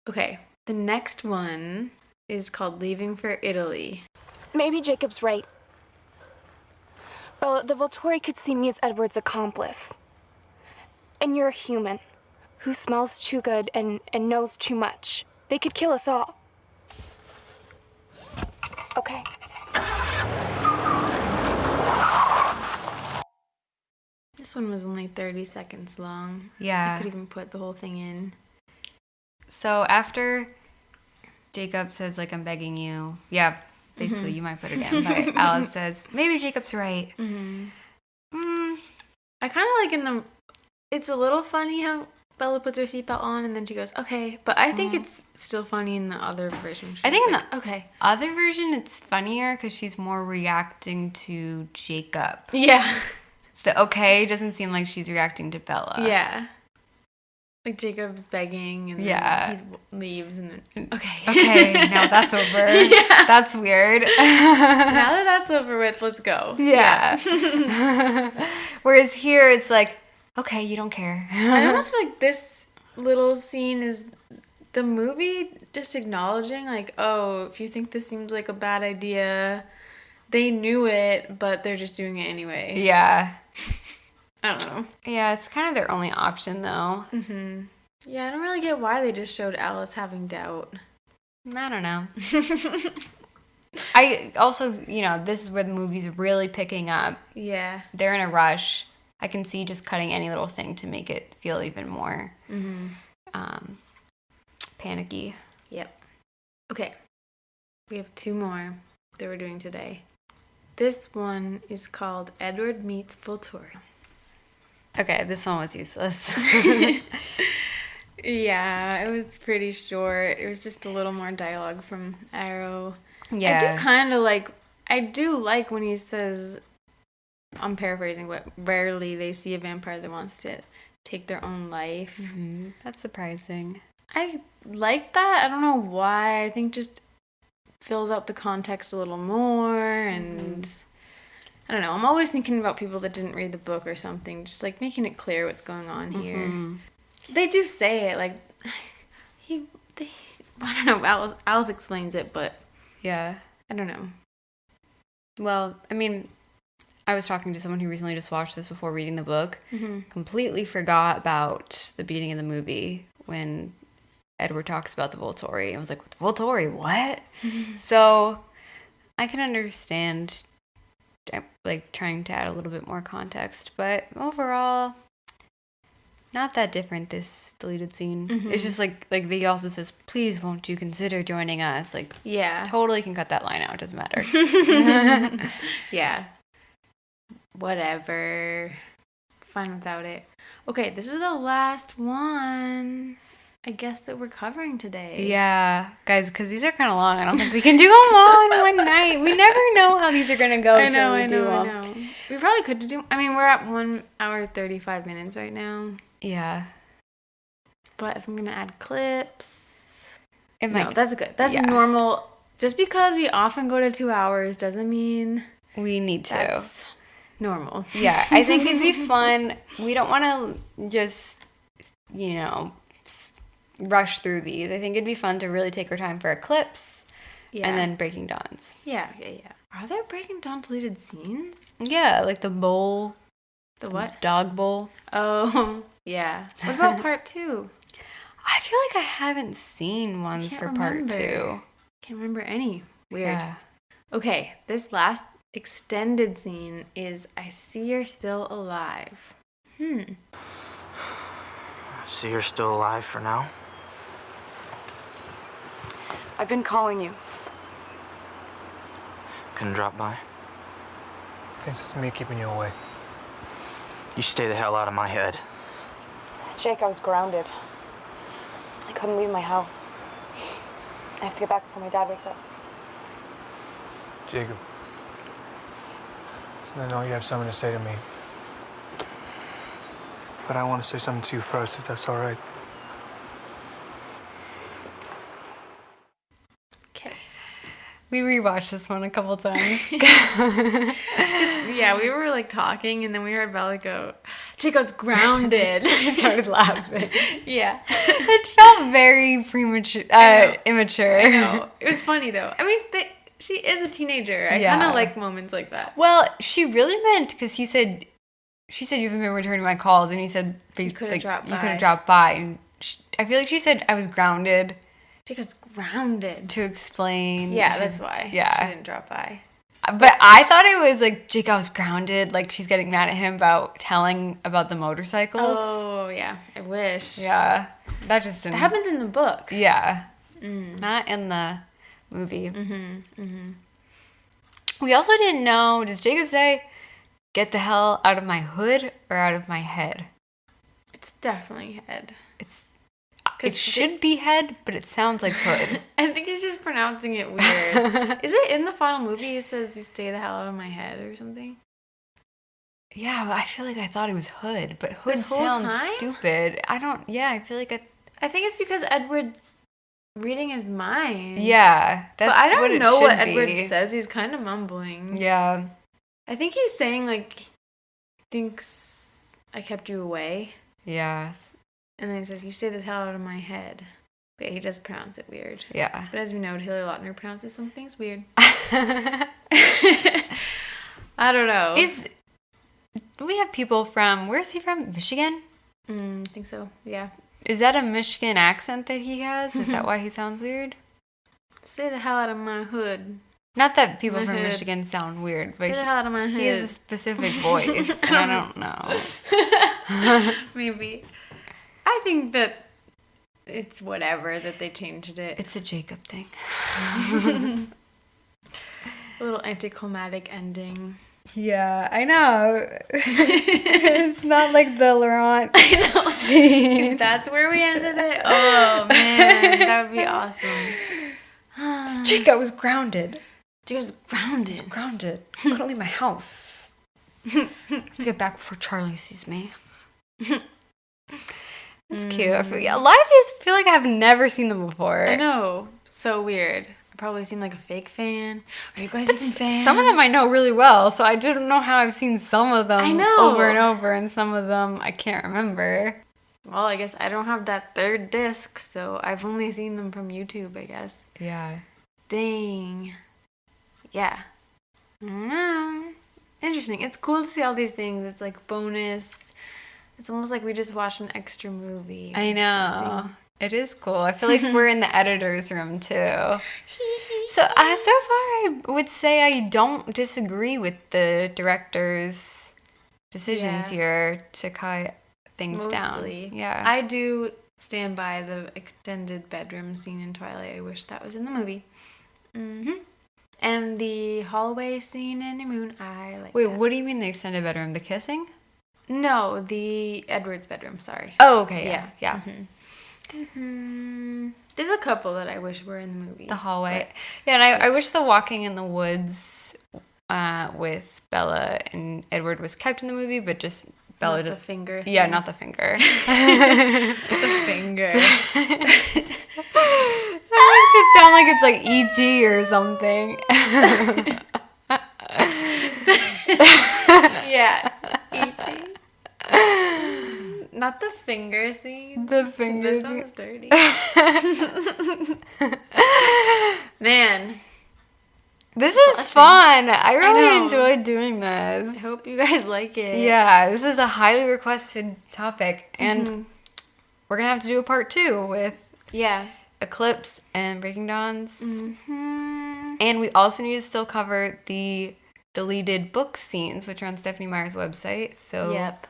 Okay. The next one is called Leaving for Italy. Maybe Jacob's right. Bella, the Volturi could see me as Edward's accomplice. And you're a human who smells too good and knows too much. They could kill us all. Okay. This one was only 30 seconds long. Yeah. I could even put the whole thing in. So after Jacob says, like, I'm begging you. Yeah, basically, you might put it in. But Alice says, maybe Jacob's right. I kind of like it's a little funny how Bella puts her seatbelt on, and then she goes, okay. But I think it's still funny in the other version. I think in the okay. other version, it's funnier because she's more reacting to Jacob. Yeah. The okay doesn't seem like she's reacting to Bella. Yeah. Like Jacob's begging, and then he leaves, and then okay. Okay, now that's over. Yeah. That's weird. Now that that's over with, let's go. Yeah. Whereas here, it's like, okay, you don't care. I almost feel like this little scene is the movie just acknowledging, like, oh, if you think this seems like a bad idea, they knew it, but they're just doing it anyway. Yeah. I don't know. Yeah, it's kind of their only option, though. Mm-hmm. Yeah, I don't really get why they just showed Alice having doubt. I don't know. I also, this is where the movie's really picking up. Yeah. They're in a rush. I can see just cutting any little thing to make it feel even more panicky. Yep. Okay. We have 2 more that we're doing today. This one is called Edward Meets Volturi. Okay, this one was useless. Yeah, it was pretty short. It was just a little more dialogue from Arrow. Yeah. I do like when he says, I'm paraphrasing, but rarely they see a vampire that wants to take their own life. Mm-hmm. That's surprising. I like that. I don't know why. I think just fills out the context a little more, and I don't know. I'm always thinking about people that didn't read the book or something, just like making it clear what's going on here. Mm-hmm. They do say it, like I don't know. Alice explains it, but yeah, I don't know. Well, I mean, I was talking to someone who recently just watched this before reading the book. Mm-hmm. Completely forgot about the beginning of the movie when Edward talks about the Volturi. I was like, Volturi, what? Mm-hmm. So I can understand, like, trying to add a little bit more context, but overall, not that different, this deleted scene. Mm-hmm. It's just like Vicky also says, please won't you consider joining us? Like, yeah, totally can cut that line out. It doesn't matter. Yeah. Whatever. Fine without it. Okay, this is the last one, I guess, that we're covering today. Yeah. Guys, because these are kind of long. I don't think we can do them all in one night. We never know how these are going to go until we do them. We probably could do... I mean, we're at 1 hour, 35 minutes right now. Yeah. But if I'm going to add clips... No, that's good. That's normal. Just because we often go to 2 hours doesn't mean... we need to. That's normal. Yeah, I think it'd be fun. We don't want to just, rush through these. I think it'd be fun to really take our time for Eclipse and then Breaking Dawns. Yeah. Are there Breaking Dawn deleted scenes? Yeah, like the bowl. The what? Dog bowl. Oh, yeah. What about part 2? I feel like I haven't seen ones for part 2. Can't remember any. Weird. Yeah. Okay, this last extended scene is I see you're still alive. I see you're still alive for now. I've been calling you. Couldn't drop by? Thinks it's me keeping you away. You stay the hell out of my head. Jake, I was grounded. I couldn't leave my house. I have to get back before my dad wakes up. Jacob. Listen, I know you have something to say to me. But I want to say something to you first, if that's all right. Okay. We rewatched this one a couple times. Yeah, we were like talking, and then we heard Bella go, Jacob's grounded. I started laughing. Yeah. It felt very premature, immature. I know. It was funny, though. I mean, she is a teenager. I kind of like moments like that. Well, she really meant, because she said, you haven't been returning my calls, and he said, you could have dropped by. You could have dropped by. And I feel like she said I was grounded. Jacob's grounded. To explain. Yeah, that's why. Yeah. She didn't drop by. But I thought it was like, Jake, I was grounded. Like, she's getting mad at him about telling about the motorcycles. Oh, yeah. I wish. Yeah. That just didn't... That happens in the book. Yeah. Not in the movie. Mm-hmm. We also didn't know, does Jacob say, get the hell out of my hood or out of my head? It's definitely head. It should be head, but it sounds like hood. I think he's just pronouncing it weird. Is it in the final movie? It says, "You stay the hell out of my head" or something. Yeah, but I feel like I thought it was hood, but hood This whole sounds time? stupid. I feel like I think it's because Edward's reading his mind. yeah, that's but I don't what it know should what be. Edward says. He's kind of mumbling. Yeah. I think he's saying like, thinks I kept you away. Yeah. And then he says, "You stay the hell out of my head." But he does pronounce it weird. Yeah. But as we know, Taylor Lautner pronounces some things weird. I don't know. We have people from, where is he from? Michigan? I think so, yeah. Is that a Michigan accent that he has? Is that why he sounds weird? Stay the hell out of my hood. Not that people My from hood. Michigan sound weird, but Stay the hell out of my hood. he has a specific voice, and I don't know. Maybe. I think that it's whatever that they changed it. It's a Jacob thing. A little anticlimactic ending. Yeah, I know. It's not like the Laurent scene. If that's where we ended it, oh man, that would be awesome. Jacob was grounded. Jacob's grounded. Grounded. Couldn't leave my house. Let's get back before Charlie sees me. That's cute. A lot of these feel like I've never seen them before. I know. So weird. I probably seem like a fake fan. Are you guys even fans? Some of them I know really well, so I don't know how I've seen some of them I know. over and over, and some of them I can't remember. Well, I guess I don't have that third disc, so I've only seen them from YouTube, I guess. Yeah. Dang. Yeah. I don't know. Interesting. It's cool to see all these things. It's like bonus. It's almost like we just watched an extra movie. I know. It is cool. I feel like we're in the editor's room too. So far I would say I don't disagree with the director's decisions here to cut things Mostly. down. Yeah. I do stand by the extended bedroom scene in Twilight. I wish that was in the movie. And the hallway scene in New Moon, I like. Wait, that. what do you mean the extended bedroom? The kissing? No, the Edward's bedroom, sorry. Oh, okay. Yeah. There's a couple that I wish were in the movies. The hallway. Yeah, and I wish the walking in the woods with Bella and Edward was kept in the movie, but just Bella Not the finger. Yeah, thing. not the finger. The finger. That makes it sound like it's like E.T. or something. Yeah. E.T. Not the finger scene. The finger That scene. sounds dirty. Man. This is fun. I really know. enjoyed doing this. I hope you guys like it. Yeah, this is a highly requested topic. And we're going to have to do a part 2 with Eclipse and Breaking Dawns. And we also need to still cover the deleted book scenes, which are on Stephanie Meyer's website. So Yep.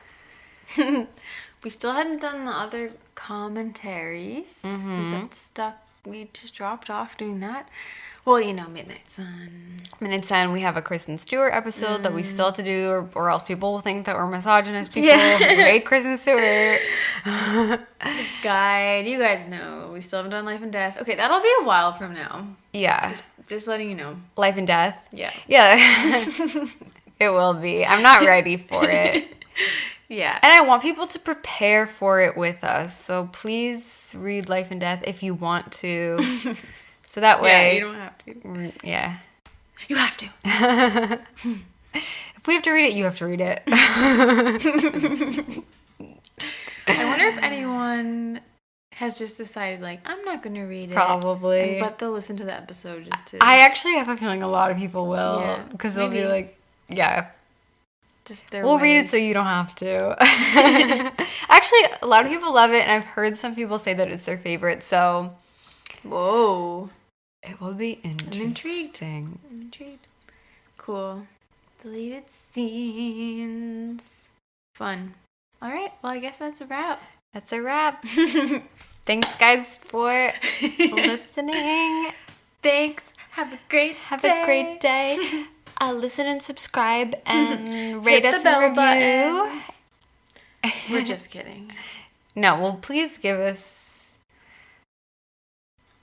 We still hadn't done the other commentaries. We got stuck. We just dropped off doing that. Well, you know, Midnight Sun. Midnight Sun, we have a Kristen Stewart episode that we still have to do, or else people will think that we're misogynist people who hate Kristen Stewart. Guide. You guys know. We still haven't done Life and Death. Okay, that'll be a while from now. Yeah. Just letting you know. Life and Death. Yeah. Yeah. It will be. I'm not ready for it. Yeah. And I want people to prepare for it with us. So please read Life and Death if you want to. So that way. Yeah, you don't have to. Yeah. You have to. If we have to read it, you have to read it. I wonder if anyone has just decided, like, I'm not going to read it. Probably. But they'll listen to the episode just to. I actually have a feeling a lot of people will. Yeah, Because they'll be maybe. like, yeah. Just their We'll way. read it so you don't have to. Actually, a lot of people love it, and I've heard some people say that it's their favorite, so. Whoa. It will be interesting. I'm intrigued. Cool. Deleted scenes. Fun. All right. Well, I guess that's a wrap. That's a wrap. Thanks, guys, for listening. Thanks. Have a great Have day. a great day. Listen and subscribe and rate Hit us the and bell review. button. We're just kidding. No, well, please give us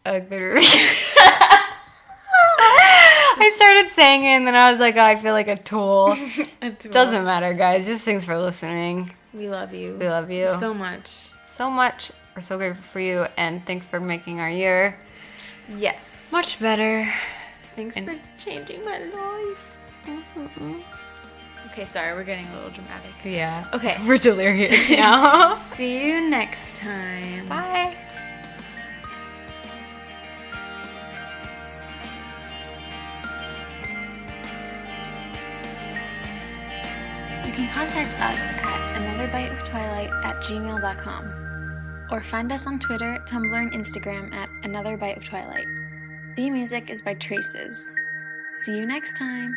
a good review. I started saying it, and then I was like, oh, I feel like a tool. Doesn't matter, guys. Just thanks for listening. We love you. We love you. So much. So much. We're so grateful for you, and thanks for making our year Yes. much better. Thanks for changing my life. Okay, sorry, we're getting a little dramatic. Yeah. Okay. We're delirious now. See you next time. Bye. You can contact us at anotherbiteoftwilight@gmail.com or find us on Twitter, Tumblr, and Instagram at Another Bite of Twilight. The music is by Traces. See you next time.